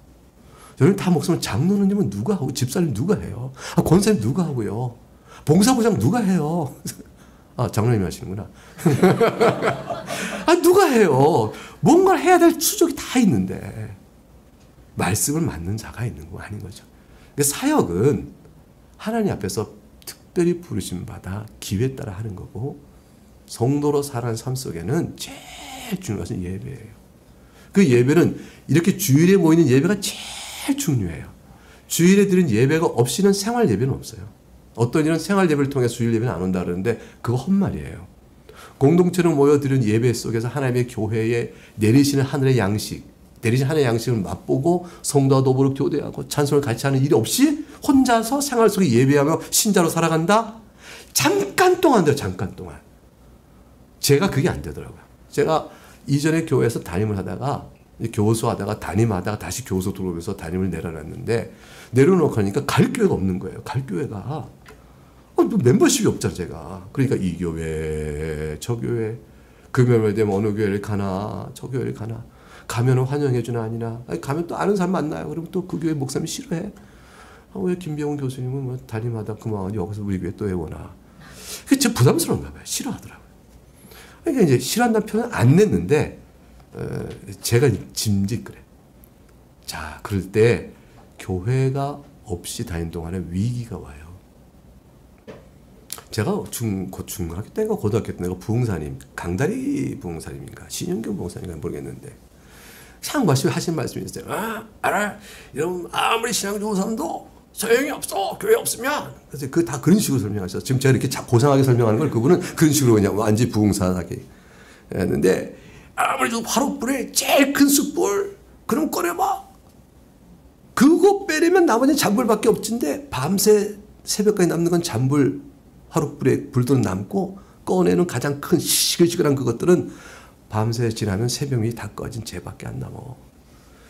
Speaker 3: 여러분이 다 목사면 장로님은 누가 하고 집사님 누가 해요? 권사님 누가 하고요? 봉사부장 누가 해요? 장로님이 하시는구나. 누가 해요? 뭔가를 해야 될 수족이 다 있는데 말씀을 맡는 자가 있는 거 아닌 거죠. 사역은 하나님 앞에서 특별히 부르심 받아 기회에 따라 하는 거고 성도로 살아가는 삶 속에는 제일 중요한 것은 예배예요. 그 예배는 이렇게 주일에 모이는 예배가 제일 중요해요. 주일에 드린 예배가 없이는 생활 예배는 없어요. 어떤 이는 생활 예배를 통해 주일 예배는 안 온다 그러는데 그거 헛말이에요. 공동체로 모여드린 예배 속에서 하나님의 교회에 내리시는 하늘의 양식, 내리신 하나님의 양식을 맛보고 성도와 더불어 교대하고 찬송을 같이 하는 일이 없이 혼자서 생활 속에 예배하며 신자로 살아간다? 잠깐 동안 돼요. 잠깐 동안. 제가 그게 안 되더라고요. 제가 이전에 교회에서 담임을 하다가 교수하다가 담임하다가 다시 교수 들어오면서 담임을 내려놨는데 내려놓고 하니까 갈 교회가 없는 거예요. 갈 교회가 멤버십이 없잖아 제가. 그러니까 이 교회 저 교회 금요일 되면 어느 교회를 가나 저 교회를 가나 가면 환영해 주나 아니나 가면 또 아는 사람 만나요. 그러면 또 그 교회 목사님이 싫어해. 왜 김병훈 교수님은 뭐 담임하다 그만 여기서 우리 교회 또 해오나. 그게 좀 부담스러운가 봐요. 싫어하더라고요. 그러니까 이제 싫어한다는 표현은 안 냈는데 제가 짐짓 그래. 자 그럴 때 교회가 없이 다닌 동안에 위기가 와요. 제가 곧 중학교 때인가 고등학교 때인가 부흥사님 강다리 부흥사님인가 신영경 부흥사님인가 모르겠는데 참 하신 말씀이 있어요. 알아? 여러분 아무리 신앙 좋은 사람도 소용이 없어. 교회 없으면. 그래서 다 그런 식으로 설명하셨어요. 지금 제가 이렇게 고상하게 설명하는 걸 그분은 그런 식으로 그냥 완전히 부흥사하게 했는데 아무리 좀 화롯불에 제일 큰 숯불 그럼 꺼내봐. 그거 빼려면 나머지는 잔불밖에 없진데 밤새 새벽까지 남는 건 잔불 화롯불에 불도 남고 꺼내는 가장 큰 시글시글한 그것들은 밤새 지나면 새벽이 다 꺼진 재밖에 안 남아.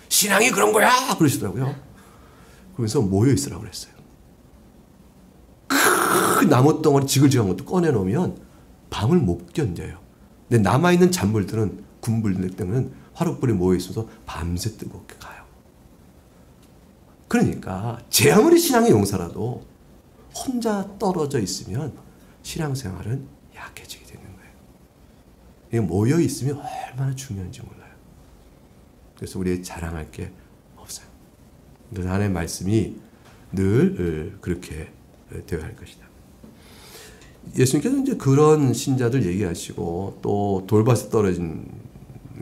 Speaker 3: 신앙이 그런 거야 그러시더라고요. 그러면서 모여있으라고 그랬어요. 그 나무 덩어리 지글지글한 것도 꺼내놓으면 밤을 못 견뎌요. 근데 남아있는 잔불들은 군불들 때문에 화롯불에 모여있어서 밤새 뜨겁게 가요. 그러니까 제 아무리 신앙의 용사라도 혼자 떨어져 있으면 신앙생활은 약해지게 되는 거예요. 모여있으면 얼마나 중요한지 몰라요. 그래서 우리 자랑할 게 없어요. 그래서 하나님의 말씀이 늘 그렇게 되어야 할 것이다. 예수님께서 이제 그런 신자들 얘기하시고 또 돌밭에 떨어진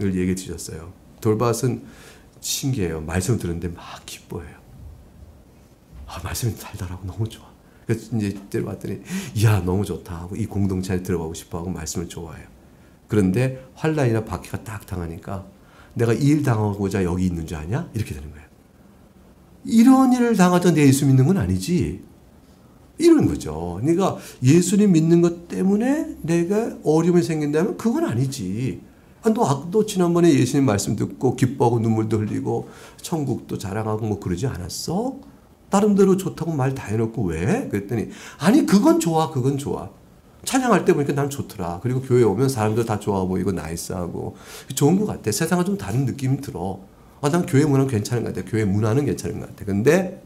Speaker 3: 을 얘기해 주셨어요. 돌밭은 신기해요. 말씀 들었는데 막 기뻐해요. 말씀이 달달하고 너무 좋아. 그래서 이제 들어봤더니 이야 너무 좋다 하고 이 공동체에 들어가고 싶어 하고 말씀을 좋아해요. 그런데 환란이나 박해가 딱 당하니까 내가 이 일 당하고자 여기 있는 줄 아냐? 이렇게 되는 거예요. 이런 일을 당하자 내 예수 믿는 건 아니지. 이런 거죠. 그러니까 예수님 믿는 것 때문에 내가 어려움이 생긴다면 그건 아니지. 너 지난번에 예수님 말씀 듣고 기뻐하고 눈물도 흘리고 천국도 자랑하고 뭐 그러지 않았어? 나름대로 좋다고 말 다 해놓고 왜? 그랬더니 아니 그건 좋아 그건 좋아. 찬양할 때 보니까 난 좋더라. 그리고 교회 오면 사람들 다 좋아 보이고 나이스하고 좋은 것 같아. 세상과 좀 다른 느낌이 들어. 난 교회 문화는 괜찮은 것 같아. 교회 문화는 괜찮은 것 같아. 근데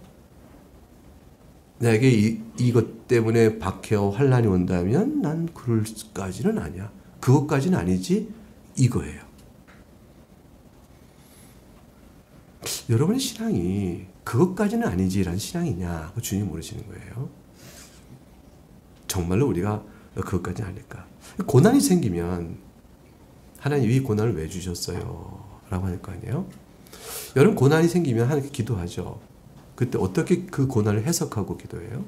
Speaker 3: 내게 이것 때문에 박해와 환란이 온다면 난 그럴까지는 아니야. 그것까지는 아니지 이거예요. 여러분의 신앙이 그것까지는 아니지라는 신앙이냐? 그 주님 모르시는 거예요. 정말로 우리가 그것까지는 아닐까? 고난이 생기면 하나님 이 고난을 왜 주셨어요? 라고 할 거 아니에요? 여러분 고난이 생기면 하나님께 기도하죠. 그때 어떻게 그 고난을 해석하고 기도해요?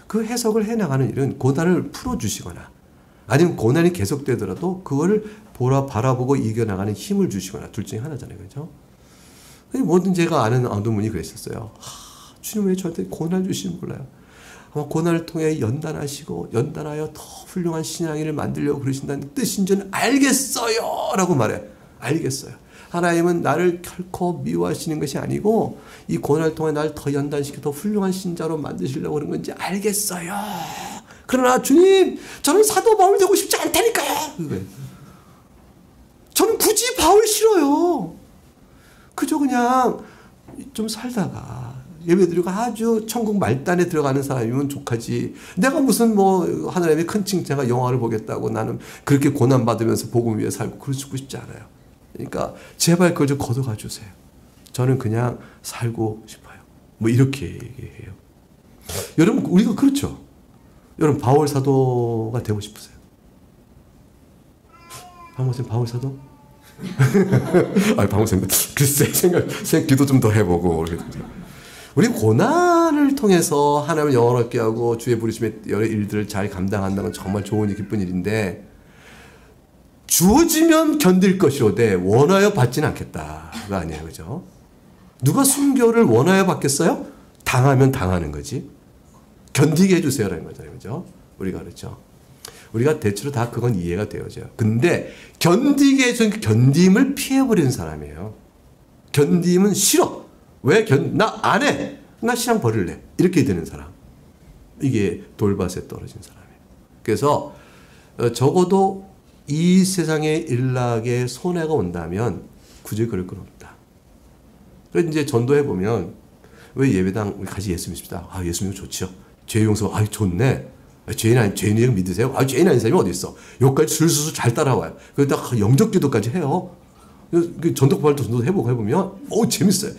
Speaker 3: 그 해석을 해나가는 일은 고난을 풀어주시거나 아니면 고난이 계속되더라도 그거를 바라보고 이겨나가는 힘을 주시거나 둘 중에 하나잖아요. 그렇죠? 모든 제가 아는 어떤 분이 그랬었어요. 주님 왜 저한테 고난 주시는 몰라요. 아마 고난을 통해 연단하여 더 훌륭한 신앙인을 만들려고 그러신다는 뜻인 줄 알겠어요. 라고 말해요. 알겠어요. 하나님은 나를 결코 미워하시는 것이 아니고 이 고난을 통해 나를 더 연단시켜 더 훌륭한 신자로 만드시려고 그런 건지 알겠어요. 그러나 주님, 저는 사도 바울 되고 싶지 않다니까요. 저는 굳이 바울 싫어요. 그저 그냥 좀 살다가 예배드리고 아주 천국 말단에 들어가는 사람이면 족하지. 내가 무슨 하나님의 큰 칭찬과 영화를 보겠다고 나는 그렇게 고난받으면서 복음 위에 살고 그러고 싶지 않아요. 그러니까 제발 그걸 좀 걷어가 주세요. 저는 그냥 살고 싶어요. 이렇게 얘기해요. 여러분 우리가 그렇죠. 여러분 바울 사도가 되고 싶으세요? 박목사님 바울 사도? 박목사님 글쎄 생각 기도 좀 더 해보고 우리 고난을 통해서 하나님을 영원하게 하고 주의 부르심의 여러 일들을 잘 감당한다는 정말 좋은 기쁜 일인데 주어지면 견딜 것이로되 원하여 받지는 않겠다가 아니에요. 그죠? 누가 순교를 원하여 받겠어요? 당하면 당하는 거지. 견디게 해주세요라는 거잖아요. 그죠? 우리가 그렇죠. 우리가 대체로 다 그건 이해가 되어져요. 근데 견디게 해주는 견딤을 피해버리는 사람이에요. 견딤은 싫어. 왜 나 안 해. 나 신앙 버릴래. 이렇게 되는 사람. 이게 돌밭에 떨어진 사람이에요. 그래서 적어도 이 세상의 일락에 손해가 온다면 굳이 그럴 건 없다. 그래서 이제 전도해보면 왜 예배당 우리 같이 예수 믿습니다. 예수 믿으면 좋죠. 죄 용서 좋네. 죄인이라고 믿으세요? 죄인 아닌 사람이 어디 있어? 여기까지 술수술 잘 따라와요. 그러다가 영적 기도까지 해요. 전도발도 해보면 재밌어요.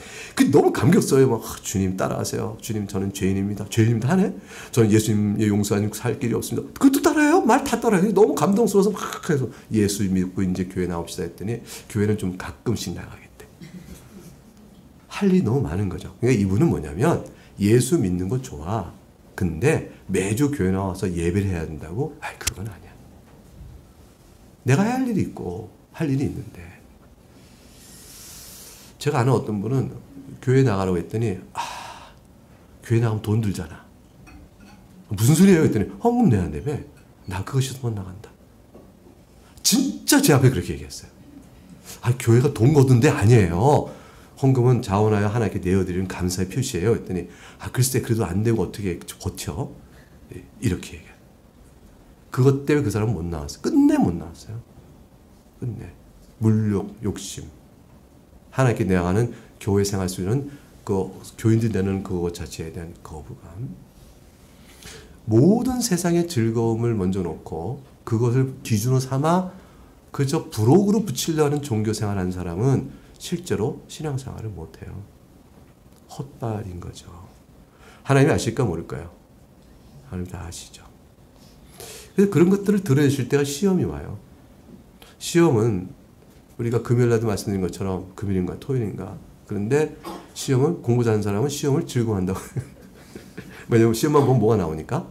Speaker 3: 너무 감격스러워요. 주님 따라하세요. 주님 저는 죄인입니다. 죄인입니다 하네. 저는 예수님의 용서 아니고 살 길이 없습니다. 그것도 따라해요. 말 다 따라해요. 너무 감동스러워서 막 해서 예수 믿고 이제 교회 나옵시다 했더니 교회는 좀 가끔씩 나가겠대. 할 일이 너무 많은 거죠. 그러니까 이분은 뭐냐면 예수 믿는 거 좋아. 근데 매주 교회 나와서 예배를 해야 된다고? 그건 아니야. 내가 해야 할 일이 있고 할 일이 있는데 제가 아는 어떤 분은 교회 나가라고 했더니 교회 나가면 돈 들잖아. 무슨 소리예요? 했더니 헌금 내야 한다며. 나 그거 싫으면 나간다. 진짜 제 앞에 그렇게 얘기했어요. 교회가 돈 거둔데 아니에요. 헌금은 자원하여 하나님께 내어드리는 감사의 표시예요. 했더니 글쎄 그래도 안 되고 어떻게 버텨? 이렇게 얘기해요. 그것 때문에 그 사람은 못 나왔어요. 끝내 못 나왔어요. 끝내. 물욕, 욕심. 하나님께 나아가는 교회 생활 수준은 교인들이 내는 그것 자체에 대한 거부감. 모든 세상의 즐거움을 먼저 놓고 그것을 기준으로 삼아 그저 부록으로 붙이려 하는 종교 생활하는 사람은 실제로 신앙생활을 못해요. 헛발인 거죠. 하나님이 아실까 모를까요? 하나님 다 아시죠. 그래서 그런 것들을 들어주실 때가 시험이 와요. 시험은 우리가 금요일날도 말씀드린 것처럼 금요일인가 토요일인가. 그런데 시험은 공부 잘하는 사람은 시험을 즐거워한다고. 왜냐면 시험만 보면 뭐가 나오니까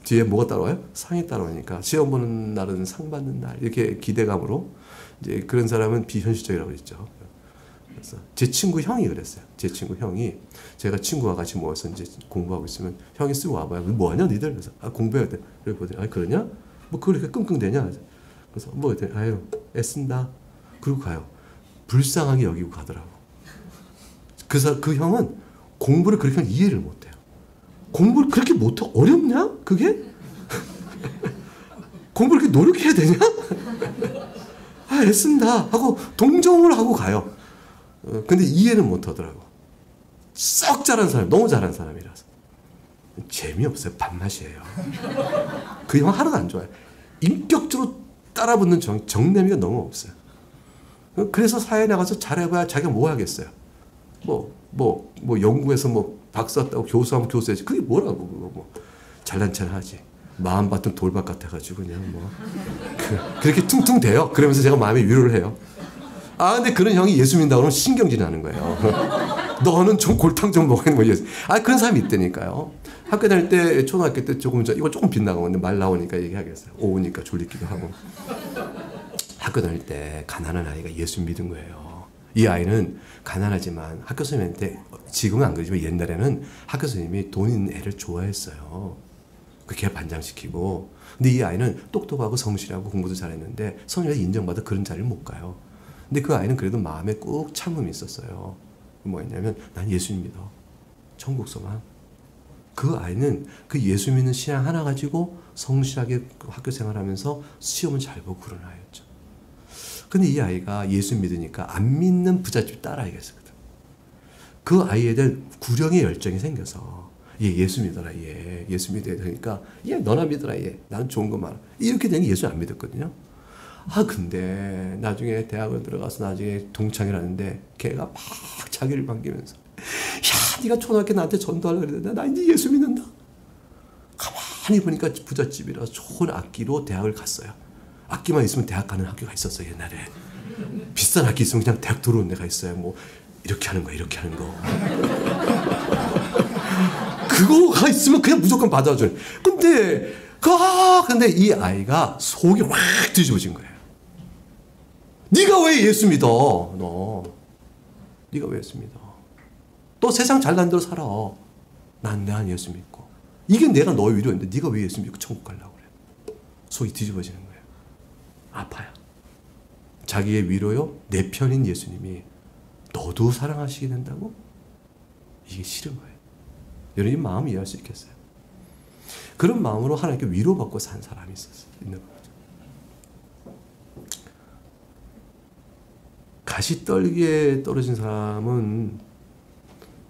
Speaker 3: 뒤에 뭐가 따라와요? 상이 따라오니까 시험 보는 날은 상 받는 날 이렇게 기대감으로 이제 그런 사람은 비현실적이라고 그랬죠. 그래서 제 친구 형이 그랬어요. 제 친구 형이 제가 친구와 같이 모여서 이제 공부하고 있으면 형이 쓰고 와봐요. 뭐하냐 니들? 그래서 공부해야 돼. 그래 보더니 그러냐? 그걸 이렇게 끙끙대냐? 그래서 그랬더니 애쓴다. 그리고 가요. 불쌍하게 여기고 가더라고. 그 형은 공부를 그렇게 이해를 못해요. 공부를 그렇게 못해? 어렵냐? 그게? 공부를 그렇게 노력해야 되냐? 애쓴다 하고 동정을 하고 가요. 근데 이해는 못하더라고. 썩 잘하는 사람, 너무 잘하는 사람이라서. 재미없어요. 밥맛이에요. 그 형 하나도 안 좋아요. 인격적으로 따라붙는 정내미가 너무 없어요. 그래서 사회에 나가서 잘해봐야 자기가 뭐 하겠어요. 연구에서 박사 따고 교수하면 교수해야지. 그게 뭐라고, 그거 잘난 척 하지. 마음 받던 돌박 같아가지고 그냥 그렇게 퉁퉁 대요. 그러면서 제가 마음에 위로를 해요. 근데 그런 형이 예수 믿는다고 그러면 신경질이 나는 거예요. 너는 좀 골탕 좀 먹어야 예수. 그런 사람이 있다니까요. 학교 다닐 때, 초등학교 때 이거 조금 빗나가는데 말 나오니까 얘기하겠어요. 오니까 졸리기도 하고. 학교 다닐 때 가난한 아이가 예수 믿은 거예요. 이 아이는 가난하지만 학교 선생님한테, 지금은 안 그러지만 옛날에는 학교 선생님이 돈 있는 애를 좋아했어요. 걔 반장시키고. 근데 이 아이는 똑똑하고 성실하고 공부도 잘했는데 선생님한테 인정받아 그런 자리를 못 가요. 근데 그 아이는 그래도 마음에 꾹 참음이 있었어요. 뭐였냐면 난 예수 믿어. 천국 소망. 그 아이는 그 예수 믿는 신앙 하나 가지고 성실하게 학교 생활하면서 시험은 잘 보고 그런 아이였죠. 근데 이 아이가 예수 믿으니까 안 믿는 부잣집 딸아이가 있었거든. 그 아이에 대한 구령의 열정이 생겨서 얘 예수 믿어라, 얘 예수 믿어야 되니까 얘 너나 믿어라, 얘 나는 좋은 것만. 이렇게 된 게 예수 안 믿었거든요. 근데 나중에 대학을 들어가서 나중에 동창회를 하는데 걔가 막 자기를 반기면서 야, 네가 초등학교 나한테 전도하려고 그랬는데 나 이제 예수 믿는다. 가만히 보니까 부잣집이라 좋은 악기로 대학을 갔어요. 악기만 있으면 대학 가는 학교가 있었어요, 옛날에. 비싼 악기 있으면 그냥 대학 들어온 데가 있어요. 이렇게 하는 거, 이렇게 하는 거. 그거가 있으면 그냥 무조건 받아줘요. 근데 이 아이가 속이 확 뒤집어진 거예요. 네가 왜 예수 믿어? 네가 왜 예수 믿어? 너 세상 잘난 대로 살아. 난 예수 믿고. 이게 내가 너의 위로인데 네가 왜 예수 믿고 천국 가려고 그래? 속이 뒤집어지는 거예요. 아파요. 자기의 위로요? 내 편인 예수님이 너도 사랑하시게 된다고? 이게 싫은 거예요. 여러분 이 마음 이해할 수 있겠어요? 그런 마음으로 하나님께 위로받고 산 사람이 있는 거죠. 가시떨기에 떨어진 사람은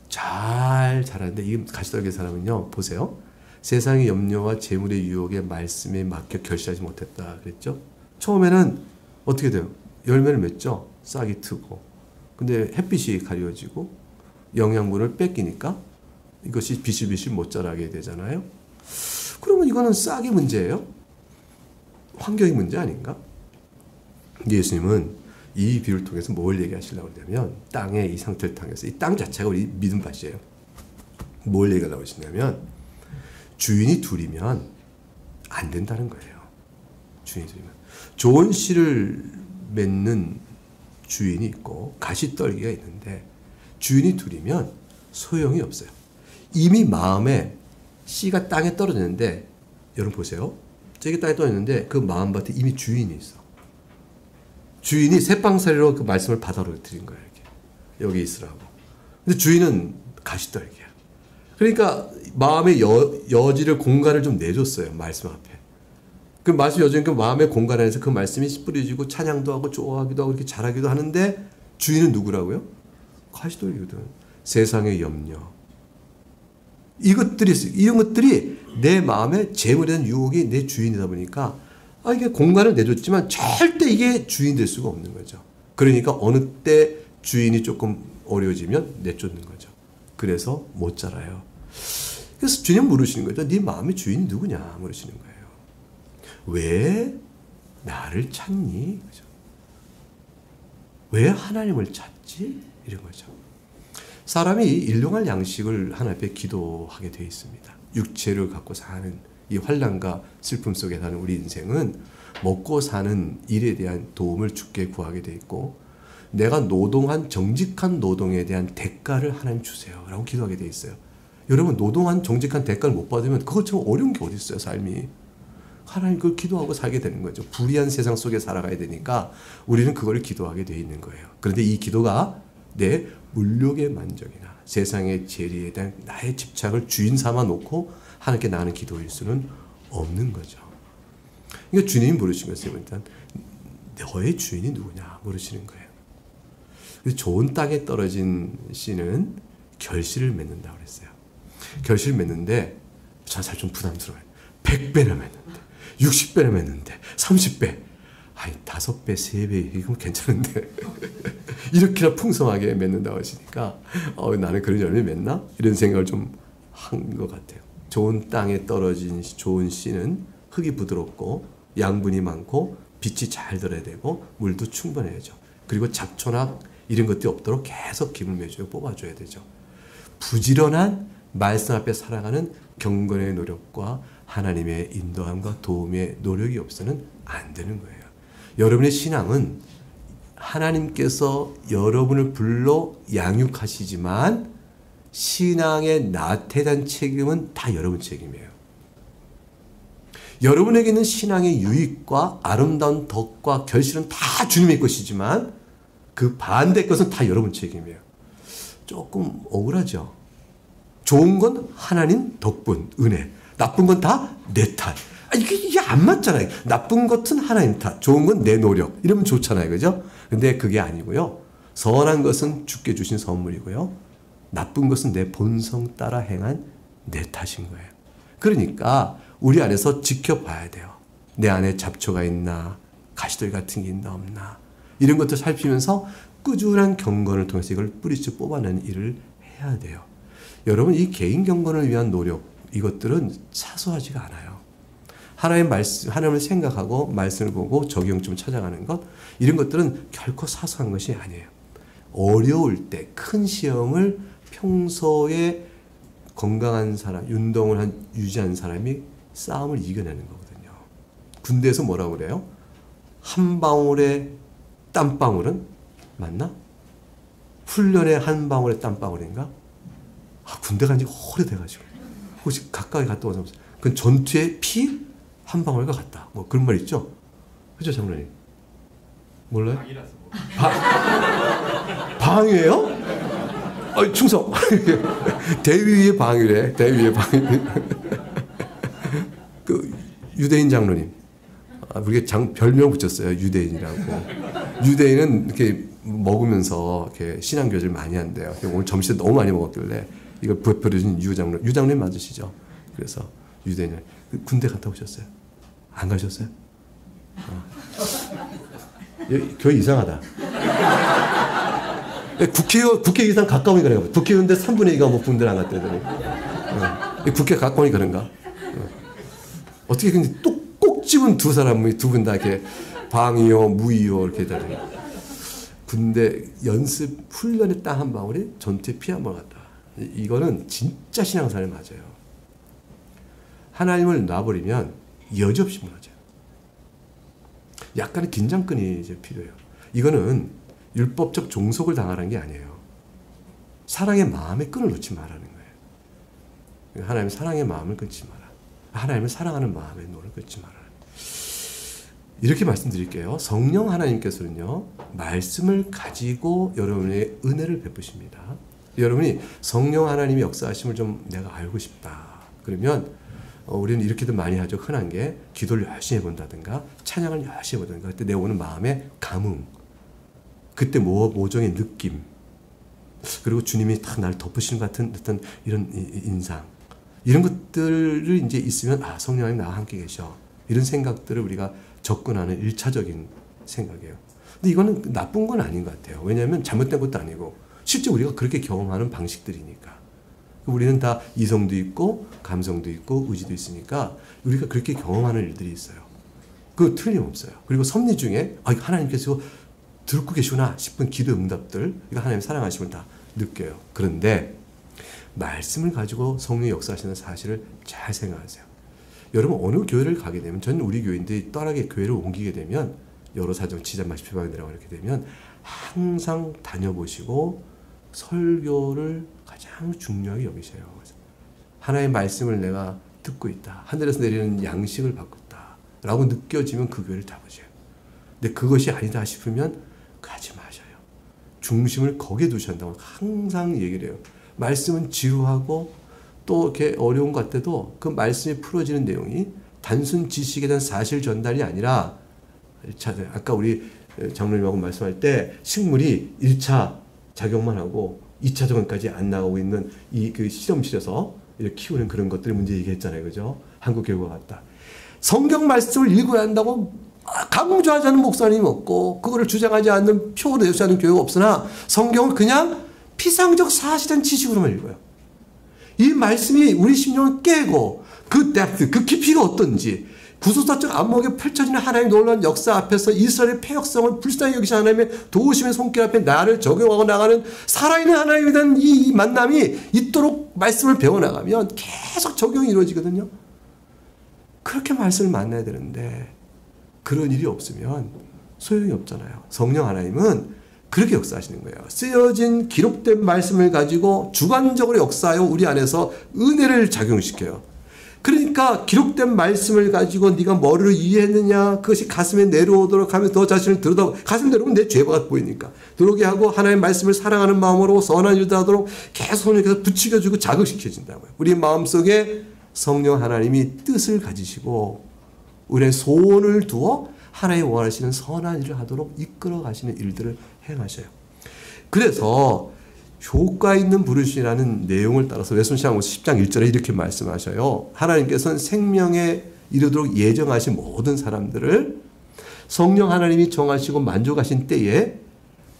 Speaker 3: 잘하는데 이 가시떨기 사람은요, 보세요. 세상의 염려와 재물의 유혹에 말씀에 맡겨 결실하지 못했다 그랬죠. 처음에는 어떻게 돼요? 열매를 맺죠. 싹이 트고. 근데 햇빛이 가려지고 영양분을 뺏기니까 이것이 비실비실 못 자라게 되잖아요. 그러면 이거는 싹이 문제예요? 환경이 문제 아닌가? 예수님은 이 비유를 통해서 뭘 얘기하시려고 하냐면 땅의 이 상태를 통해서 이 땅 자체가 우리 믿음 밭이에요. 뭘 얘기하려고 하시냐면 주인이 둘이면 안 된다는 거예요. 주인이 둘이면. 좋은 씨를 맺는 주인이 있고 가시떨기가 있는데 주인이 둘이면 소용이 없어요. 이미 마음에 씨가 땅에 떨어지는데 여러분 보세요. 저기 땅에 떨어지는데 그 마음밭에 이미 주인이 있어. 주인이 새빵살이로 그 말씀을 바다로 드린 거예요. 이렇게. 여기 있으라고. 근데 주인은 가시떨기야. 그러니까 마음의 여지를 공간을 좀 내줬어요. 말씀 앞에. 그 말씀 여지는 그 마음의 공간 안에서 그 말씀이 뿌려지고 찬양도 하고 좋아하기도 하고 이렇게 잘하기도 하는데 주인은 누구라고요? 가시떨기거든. 세상의 염려. 이런 것들이 내 마음에 재물에 대한 유혹이 내 주인이다 보니까 이게 공간을 내줬지만 절대 이게 주인 될 수가 없는 거죠. 그러니까 어느 때 주인이 조금 어려워지면 내쫓는 거죠. 그래서 못 자라요. 그래서 주님 물으시는 거죠. 네 마음의 주인이 누구냐 물으시는 거예요. 왜 나를 찾니? 그죠? 왜 하나님을 찾지? 이런 거죠. 사람이 일용할 양식을 하나님 앞에 기도하게 되어 있습니다. 육체를 갖고 사는 이 환난과 슬픔 속에 사는 우리 인생은 먹고 사는 일에 대한 도움을 주께 구하게 되어 있고 내가 노동한 정직한 노동에 대한 대가를 하나님 주세요 라고 기도하게 되어 있어요. 여러분 노동한 정직한 대가를 못 받으면 그것처럼 어려운 게 어디 있어요. 삶이. 하나님 그걸 기도하고 살게 되는 거죠. 불의한 세상 속에 살아가야 되니까 우리는 그걸 기도하게 되어 있는 거예요. 그런데 이 기도가 내 물욕의 만족이나 세상의 재리에 대한 나의 집착을 주인 삼아 놓고 하나님께 나는 기도일 수는 없는 거죠. 그러니까 주님이 물으신 것은 일단 너의 주인이 누구냐 물으시는 거예요. 그래서 좋은 땅에 떨어진 씨는 결실을 맺는다고 그랬어요. 결실을 맺는데 저 사실 좀 부담스러워요. 100배나 맺는데 60배나 맺는데 30배. 아니 5배, 3배 이건 괜찮은데 이렇게나 풍성하게 맺는다고 하시니까 나는 그런 열매 맺나? 이런 생각을 좀 한 것 같아요. 좋은 땅에 떨어진 좋은 씨는 흙이 부드럽고 양분이 많고 빛이 잘 들어야 되고 물도 충분해야죠. 그리고 잡초나 이런 것들이 없도록 계속 김을 매주고 뽑아줘야 되죠. 부지런한 말씀 앞에 살아가는 경건의 노력과 하나님의 인도함과 도움의 노력이 없어서는 안 되는 거예요. 여러분의 신앙은 하나님께서 여러분을 불러 양육하시지만 신앙의 나태에 대한 책임은 다 여러분 책임이에요. 여러분에게 있는 신앙의 유익과 아름다운 덕과 결실은 다 주님의 것이지만 그 반대 것은 다 여러분 책임이에요. 조금 억울하죠. 좋은 건 하나님 덕분, 은혜. 나쁜 건 다 내 탓. 이게 안 맞잖아요. 나쁜 것은 하나님 탓, 좋은 건 내 노력. 이러면 좋잖아요. 그죠? 근데 그게 아니고요. 선한 것은 주께 주신 선물이고요. 나쁜 것은 내 본성 따라 행한 내 탓인 거예요. 그러니까 우리 안에서 지켜봐야 돼요. 내 안에 잡초가 있나, 가시돌 같은 게 있나 없나. 이런 것들 살피면서 꾸준한 경건을 통해서 이걸 뿌리째 뽑아내는 일을 해야 돼요. 여러분, 이 개인 경건을 위한 노력, 이것들은 사소하지가 않아요. 하나님의 말씀, 하나님을 생각하고 말씀을 보고 적용점 찾아가는 것, 이런 것들은 결코 사소한 것이 아니에요. 어려울 때 큰 시험을 평소에 건강한 사람, 운동을 유지한 사람이 싸움을 이겨내는 거거든요. 군대에서 뭐라고 그래요? 한 방울의 땀방울은 맞나? 훈련의 한 방울의 땀방울인가? 군대 간 지 오래돼가지고 혹시 가까이 갔다 와서 그건 전투의 피 한 방울과 같다. 뭐 그런 말 있죠? 그죠, 장로님? 몰라요? 방이라서 방이에요? 충성. 대위의 방이래. 대위의 방. 그 유대인 장로님, 우리가 별명 붙였어요. 유대인이라고. 유대인은 이렇게 먹으면서 이렇게 신앙 교제를 많이 한대요. 오늘 점심에 너무 많이 먹었길래 이걸 부풀려준 유장로님 맞으시죠? 그래서 유대인을 군대 갔다 오셨어요? 안 가셨어요? 교회 이상하다. 국회의상 가까우니까 그래요. 국회의원인데 3분의 2가 뭐 군대를 안 갔다더니. 국회 가까우니까 그런가? 어떻게 근데 꼭 집은 두 사람이 두 분 다 이렇게 방이요, 무이요 이렇게 다니. 군대 연습 훈련의 땀 한 방울이 전투에 피 한 번 갔다. 이거는 진짜 신앙생활이 맞아요. 하나님을 놔버리면 여지없이 무너져요. 약간의 긴장끈이 이제 필요해요. 이거는 율법적 종속을 당하라는 게 아니에요. 사랑의 마음의 끈을 놓지 말라는 거예요. 하나님의 사랑의 마음을 끊지 마라. 하나님을 사랑하는 마음의 노를 끊지 마라. 이렇게 말씀드릴게요. 성령 하나님께서는요, 말씀을 가지고 여러분의 은혜를 베푸십니다. 여러분이 성령 하나님의 역사하심을 좀 내가 알고 싶다. 그러면 우리는 이렇게도 많이 하죠. 흔한 게 기도를 열심히 해본다든가 찬양을 열심히 해본다든가 그때 내오는 마음의 감흥, 그때 모종의 느낌, 그리고 주님이 딱 나를 덮으시는 같은 어떤 이런 인상, 이런 것들을 이제 있으면 성령 하나님 나와 함께 계셔. 이런 생각들을 우리가 접근하는 1차적인 생각이에요. 근데 이거는 나쁜 건 아닌 것 같아요. 왜냐하면 잘못된 것도 아니고 실제 우리가 그렇게 경험하는 방식들이니까. 우리는 다 이성도 있고 감성도 있고 의지도 있으니까 우리가 그렇게 경험하는 일들이 있어요. 그거 틀림없어요. 그리고 섭리 중에 하나님께서 듣고 계시구나 싶은 기도 응답들, 이거 하나님 사랑하심을 다 느껴요. 그런데 말씀을 가지고 성령의 역사하시는 사실을 잘 생각하세요. 여러분 어느 교회를 가게 되면, 저는 우리 교인들이 떠나게 교회를 옮기게 되면 여러 사정 지자마시 표방에 들어가 이렇게 되면 항상 다녀보시고 설교를 가장 중요하게 여기셔요. 하나님의 말씀을 내가 듣고 있다. 하늘에서 내리는 양식을 받고 있다. 라고 느껴지면 그 교회를 잡으셔요. 근데 그것이 아니다 싶으면 가지 마셔요. 중심을 거기에 두셔야 한다고 항상 얘기를 해요. 말씀은 지루하고 또 이렇게 어려운 것 같아도 그 말씀이 풀어지는 내용이 단순 지식에 대한 사실 전달이 아니라, 아까 우리 장로님하고 말씀할 때 식물이 1차 작용만 하고 2차 작용까지 안 나가고 있는 이 그 실험실에서 이렇게 키우는 그런 것들이 문제 얘기했잖아요. 그죠? 한국 교육과 같다. 성경 말씀을 읽어야 한다고 강조하지 않는 목사님이 없고 그거를 주장하지 않는 표를 내지 않는 교회가 없으나 성경을 그냥 피상적 사실은 지식으로만 읽어요. 이 말씀이 우리 심령을 깨고 그 뎁스, 그 깊이가 어떤지 구속사적 안목에 펼쳐지는 하나님의 놀라운 역사 앞에서 이스라엘의 폐역성을 불쌍히 여기신 하나님의 도우심의 손길 앞에 나를 적용하고 나가는 살아있는 하나님에 대한 이 만남이 있도록 말씀을 배워나가면 계속 적용이 이루어지거든요. 그렇게 말씀을 만나야 되는데 그런 일이 없으면 소용이 없잖아요. 성령 하나님은 그렇게 역사하시는 거예요. 쓰여진 기록된 말씀을 가지고 주관적으로 역사하여 우리 안에서 은혜를 작용시켜요. 그러니까 기록된 말씀을 가지고 네가 뭐를 이해했느냐 그것이 가슴에 내려오도록 하면서 너 자신을 들여다 가슴에 내려오면 내 죄가 보이니까 들어오게 하고 하나님의 말씀을 사랑하는 마음으로 선한 일을 하도록 계속 손을 계속 부추겨주고 자극시켜진다고요. 우리 마음속에 성령 하나님이 뜻을 가지시고 우리의 소원을 두어 하나님 원하시는 선한 일을 하도록 이끌어 가시는 일들을 행하셔요. 그래서 효과 있는 부르심이라는 내용을 따라서 웨스턴시아고서 10장 1절에 이렇게 말씀하셔요. 하나님께서는 생명에 이르도록 예정하신 모든 사람들을 성령 하나님이 정하시고 만족하신 때에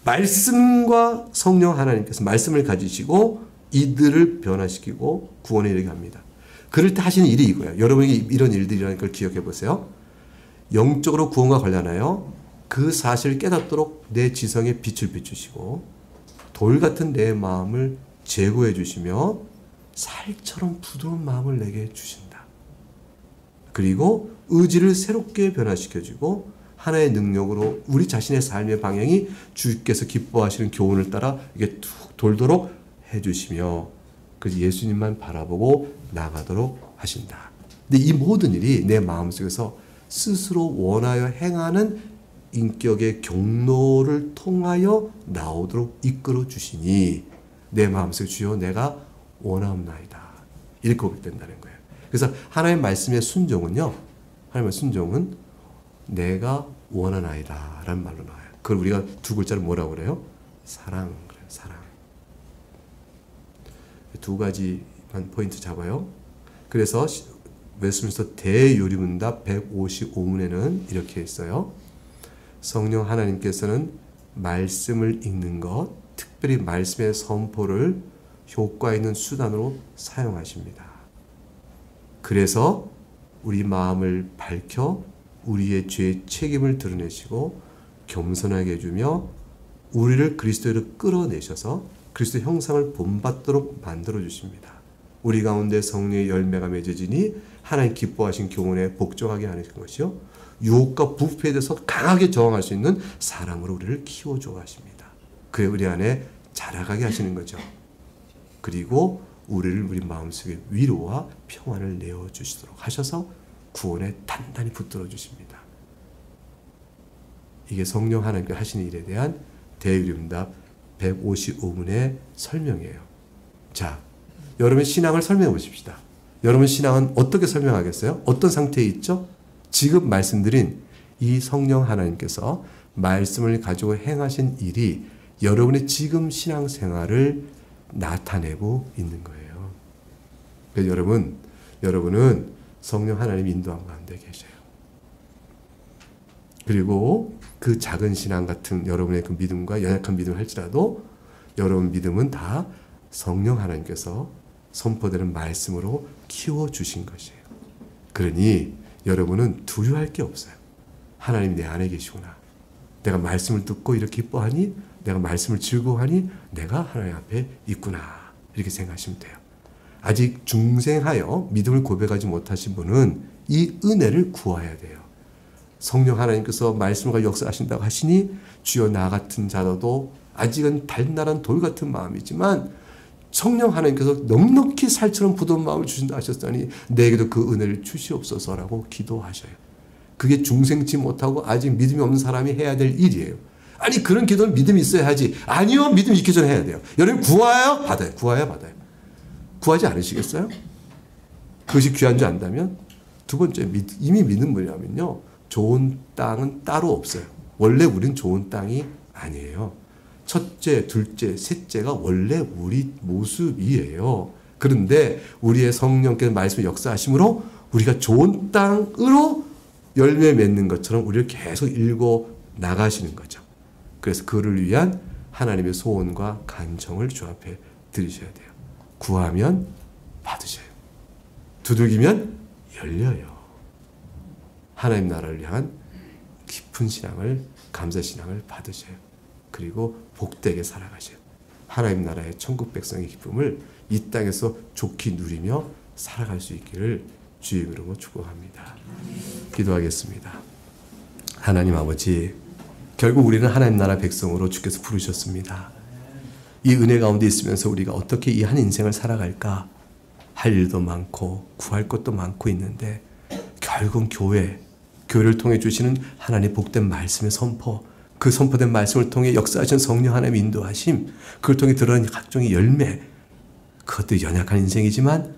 Speaker 3: 말씀과 성령 하나님께서 말씀을 가지시고 이들을 변화시키고 구원에 이르게 합니다. 그럴 때 하시는 일이 이거예요. 여러분에게 이런 일들이라는 걸 기억해 보세요. 영적으로 구원과 관련하여 그 사실을 깨닫도록 내 지성에 빛을 비추시고 돌 같은 내 마음을 제거해 주시며 살처럼 부드러운 마음을 내게 주신다. 그리고 의지를 새롭게 변화시켜주고 하나의 능력으로 우리 자신의 삶의 방향이 주께서 기뻐하시는 교훈을 따라 이게 툭 돌도록 해주시며 그래서 예수님만 바라보고 나가도록 하신다. 근데 이 모든 일이 내 마음속에서 스스로 원하여 행하는 인격의 경로를 통하여 나오도록 이끌어 주시니 내 마음속에 주여 내가 원하옵나이다. 이렇게 고백된다는 거예요. 그래서 하나님의 말씀의 순종은요. 하나님의 순종은 내가 원하나이다 라는 말로 나와요. 그걸 우리가 두 글자를 뭐라고 그래요? 사랑. 그래요. 사랑. 두 가지만 포인트 잡아요. 그래서 웨스트민스터 대요리문답 155문에는 이렇게 있어요. 성령 하나님께서는 말씀을 읽는 것, 특별히 말씀의 선포를 효과 있는 수단으로 사용하십니다. 그래서 우리 마음을 밝혀 우리의 죄의 책임을 드러내시고 겸손하게 해주며 우리를 그리스도로 끌어내셔서 그리스도 형상을 본받도록 만들어 주십니다. 우리 가운데 성령의 열매가 맺어지니 하나님 기뻐하신 교훈에 복종하게 하는 것이요. 유혹과 부패에 대해서 강하게 저항할 수 있는 사랑으로 우리를 키워줘 가십니다. 그에 우리 안에 자라가게 하시는 거죠. 그리고 우리를 우리 마음속에 위로와 평안을 내어주시도록 하셔서 구원에 단단히 붙들어 주십니다. 이게 성령 하나님께 하시는 일에 대한 대유림답 155문의 설명이에요. 자, 여러분의 신앙을 설명해 보십시다. 여러분 신앙은 어떻게 설명하겠어요? 어떤 상태에 있죠? 지금 말씀드린 이 성령 하나님께서 말씀을 가지고 행하신 일이 여러분의 지금 신앙생활을 나타내고 있는 거예요. 그래서 여러분은 성령 하나님 인도함 가운데 계셔요. 그리고 그 작은 신앙 같은 여러분의 그 믿음과 연약한 믿음을 할지라도 여러분 믿음은 다 성령 하나님께서 선포되는 말씀으로 키워주신 것이에요. 그러니 여러분은 두려워할 게 없어요. 하나님 내 안에 계시구나. 내가 말씀을 듣고 이렇게 기뻐하니 내가 말씀을 즐거워하니 내가 하나님 앞에 있구나. 이렇게 생각하시면 돼요. 아직 중생하여 믿음을 고백하지 못하신 분은 이 은혜를 구해야 돼요. 성령 하나님께서 말씀과 역사하신다고 하시니 주여 나 같은 자라도 아직은 달달한 돌 같은 마음이지만 성령 하나님께서 넉넉히 살처럼 부드러운 마음을 주신다 하셨으니 내게도 그 은혜를 주시옵소서라고 기도하셔요. 그게 중생치 못하고 아직 믿음이 없는 사람이 해야 될 일이에요. 아니 그런 기도는 믿음이 있어야 하지. 아니요, 믿음이 있기 전에 해야 돼요. 여러분 구하여 받아요. 구하여 받아요. 구하지 않으시겠어요? 그것이 귀한 줄 안다면 두 번째 이미 믿는 분이라면요. 좋은 땅은 따로 없어요. 원래 우린 좋은 땅이 아니에요. 첫째, 둘째, 셋째가 원래 우리 모습이에요. 그런데 우리의 성령께서 말씀을 역사하심으로 우리가 좋은 땅으로 열매 맺는 것처럼 우리를 계속 읽어 나가시는 거죠. 그래서 그를 위한 하나님의 소원과 간청을 주 앞에 드리셔야 돼요. 구하면 받으셔요. 두들기면 열려요. 하나님 나라를 향한 깊은 신앙을, 감사 신앙을 받으셔요. 그리고 복되게 살아가셔요. 하나님 나라의 천국 백성의 기쁨을 이 땅에서 좋게 누리며 살아갈 수 있기를 주의 이름으로 축복합니다. 기도하겠습니다. 하나님 아버지, 결국 우리는 하나님 나라 백성으로 주께서 부르셨습니다. 이 은혜 가운데 있으면서 우리가 어떻게 이 한 인생을 살아갈까? 할 일도 많고 구할 것도 많고 있는데 결국 교회를 통해 주시는 하나님의 복된 말씀의 선포, 그 선포된 말씀을 통해 역사하신 성령 하나님의 인도하심, 그걸 통해 드러난 각종의 열매, 그것도 연약한 인생이지만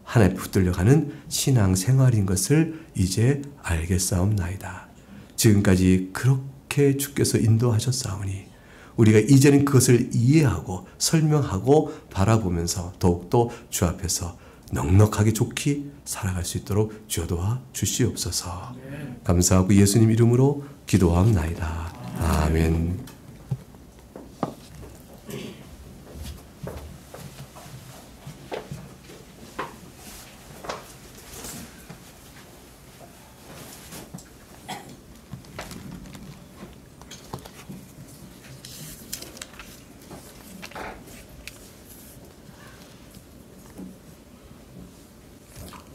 Speaker 3: 하나님 붙들려가는 신앙생활인 것을 이제 알겠사옵나이다. 지금까지 그렇게 주께서 인도하셨사오니 우리가 이제는 그것을 이해하고 설명하고 바라보면서 더욱더 주 앞에서 넉넉하게 좋게 살아갈 수 있도록 주여 도와 주시옵소서. 감사하고 예수님 이름으로 기도하옵나이다. 아멘.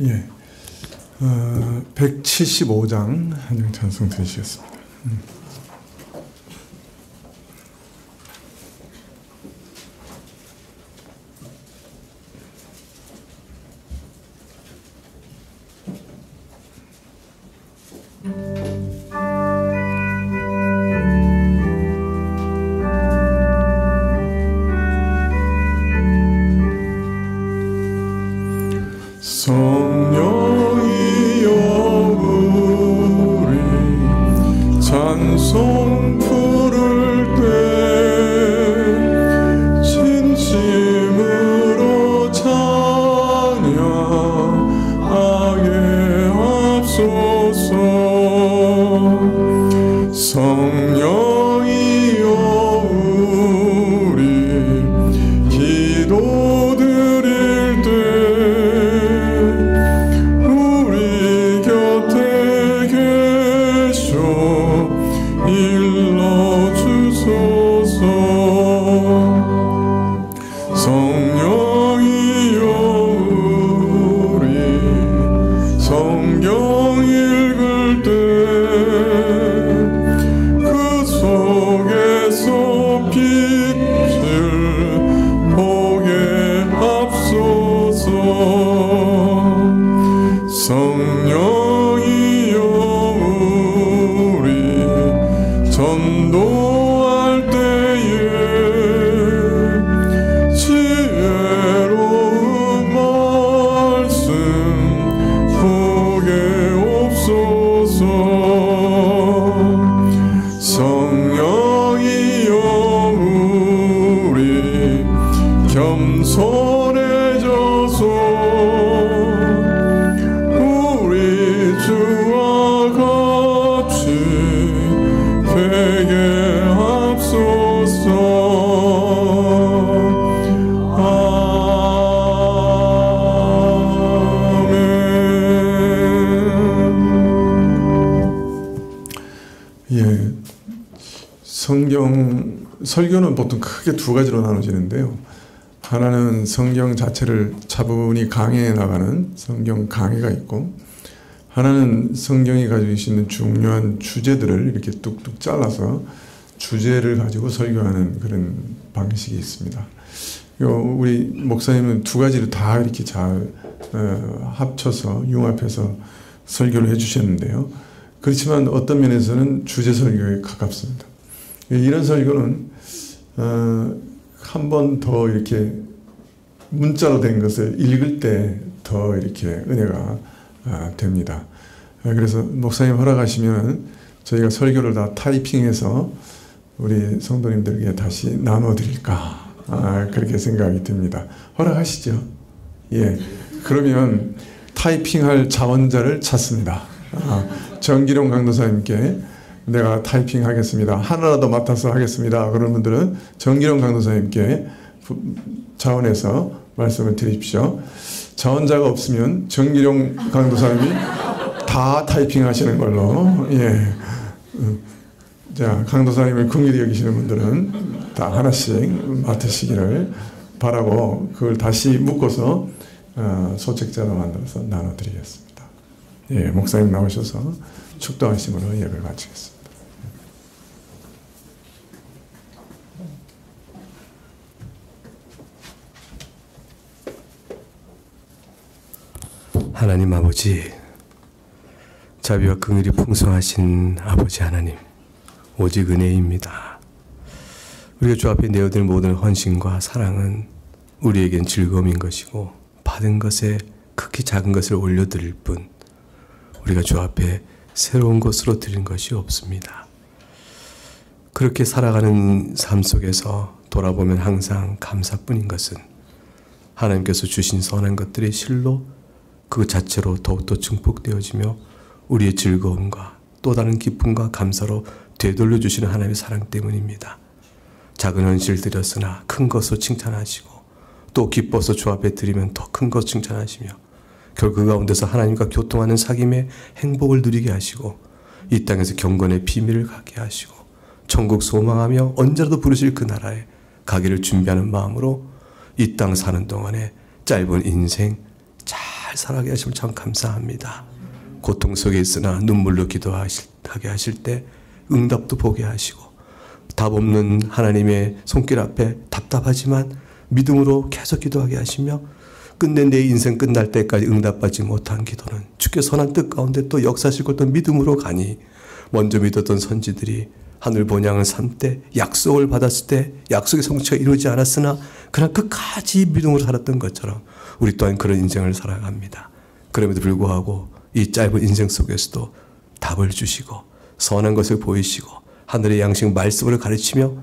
Speaker 1: 예, 175장 한영 찬송 드리시겠습니다. 성령이여 우리 찬송 부를 때 진심으로 찬양하게 하소서. 성령이여 우리 기도 드릴 때 우리 곁에 계셔 일러주소서. 성령이여 우리 성경 읽을 때 그 속에서 빛을 보게 합소서. 성령이여 우리 전도할 때에 지혜로운 말씀 보게 옵소서. 성령이여 우리 겸손해져서 우리 주와 같이 되게 합소서. 아멘. 예, 설교는 보통 크게 두 가지로 나눠지는데요. 하나는 성경 자체를 차분히 강해해 나가는 성경 강해가 있고, 하나는 성경이 가지고 있는 중요한 주제들을 이렇게 뚝뚝 잘라서 주제를 가지고 설교하는 그런 방식이 있습니다. 우리 목사님은 두 가지를 다 이렇게 잘 합쳐서 융합해서 설교를 해주셨는데요. 그렇지만 어떤 면에서는 주제 설교에 가깝습니다. 이런 설교는 한 번 더 이렇게 문자로 된 것을 읽을 때 더 이렇게 은혜가 됩니다. 그래서 목사님 허락하시면 저희가 설교를 다 타이핑해서 우리 성도님들에게 다시 나눠드릴까 그렇게 생각이 듭니다. 허락하시죠? 예. 그러면 타이핑할 자원자를 찾습니다. 정기룡 강도사님께 내가 타이핑하겠습니다. 하나라도 맡아서 하겠습니다. 그런 분들은 정기룡 강도사님께 자원해서 말씀을 드립시오. 자원자가 없으면 정기룡 강도사님이 다 타이핑하시는 걸로. 예. 자, 강도사님을 긍휼히 여기시는 분들은 다 하나씩 맡으시기를 바라고 그걸 다시 묶어서 소책자로 만들어서 나눠드리겠습니다. 예, 목사님 나오셔서 축도하심으로 예배를 마치겠습니다.
Speaker 3: 하나님 아버지, 자비와 긍휼이 풍성하신 아버지 하나님, 오직 은혜입니다. 우리가 주 앞에 내어드릴 모든 헌신과 사랑은 우리에겐 즐거움인 것이고 받은 것에 극히 작은 것을 올려드릴 뿐 우리가 주 앞에 새로운 것으로 드린 것이 없습니다. 그렇게 살아가는 삶 속에서 돌아보면 항상 감사뿐인 것은 하나님께서 주신 선한 것들이 실로 그 자체로 더욱더 증폭되어지며 우리의 즐거움과 또 다른 기쁨과 감사로 되돌려 주시는 하나님의 사랑 때문입니다. 작은 헌신을 드렸으나 큰 것으로 칭찬하시고 또 기뻐서 주 앞에 드리면 더 큰 것 칭찬하시며 결국 그 가운데서 하나님과 교통하는 사귐의 행복을 누리게 하시고 이 땅에서 경건의 비밀을 갖게 하시고 천국 소망하며 언제라도 부르실 그 나라에 가기를 준비하는 마음으로 이 땅 사는 동안에 짧은 인생 잘 살아가게 하시면 참 감사합니다. 고통 속에 있으나 눈물로 기도하게 하실 때 응답도 보게 하시고 답 없는 하나님의 손길 앞에 답답하지만 믿음으로 계속 기도하게 하시며 끝내 내 인생 끝날 때까지 응답받지 못한 기도는 주께 선한 뜻 가운데 또 역사하실 것도 믿음으로 가니 먼저 믿었던 선지들이 하늘 본향을 삼때 약속을 받았을 때 약속의 성취가 이루어지지 않았으나 그러나 끝까지 믿음으로 살았던 것처럼 우리 또한 그런 인생을 살아갑니다. 그럼에도 불구하고 이 짧은 인생 속에서도 답을 주시고 선한 것을 보이시고 하늘의 양식 말씀을 가르치며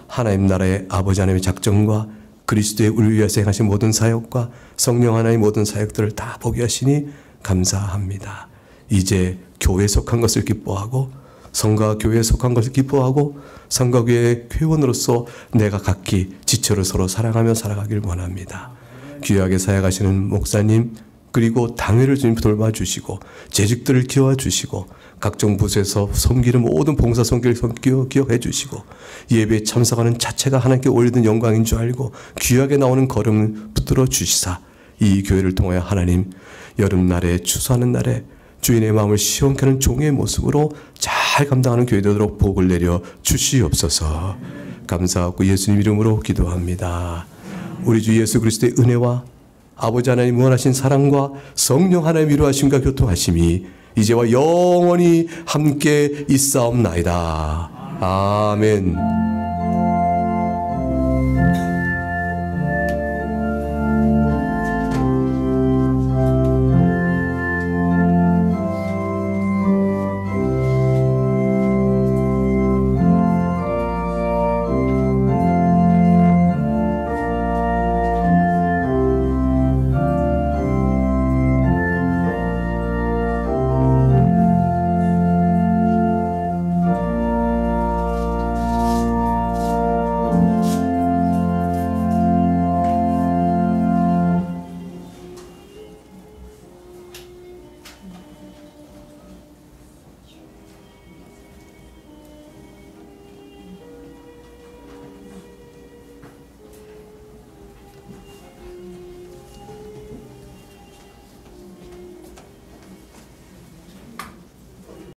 Speaker 3: 하나님 나라의 아버지 하나님의 작정과 그리스도의 우리 위해서 행하신 모든 사역과 성령 하나의 모든 사역들을 다 보게 하시니 감사합니다. 이제 교회에 속한 것을 기뻐하고 성과 교회에 속한 것을 기뻐하고 성과 교회의 회원으로서 내가 각기 지체로 서로 사랑하며 살아가길 원합니다. 귀하게 사역하시는 목사님 그리고 당회를 주님 돌봐주시고 재직들을 키워주시고 각종 부서에서 섬기는 모든 봉사 손길을 기억해 주시고 예배에 참석하는 자체가 하나님께 올리는 영광인 줄 알고 귀하게 나오는 걸음을 붙들어 주시사 이 교회를 통하여 하나님 여름날에 추수하는 날에 주인의 마음을 시원케 하는 종의 모습으로 잘 감당하는 교회 되도록 복을 내려 주시옵소서. 감사하고 예수님 이름으로 기도합니다. 우리 주 예수 그리스도의 은혜와 아버지 하나님 무한하신 사랑과 성령 하나님 위로하심과 교통하심이 이제와 영원히 함께 있사옵나이다. 아멘.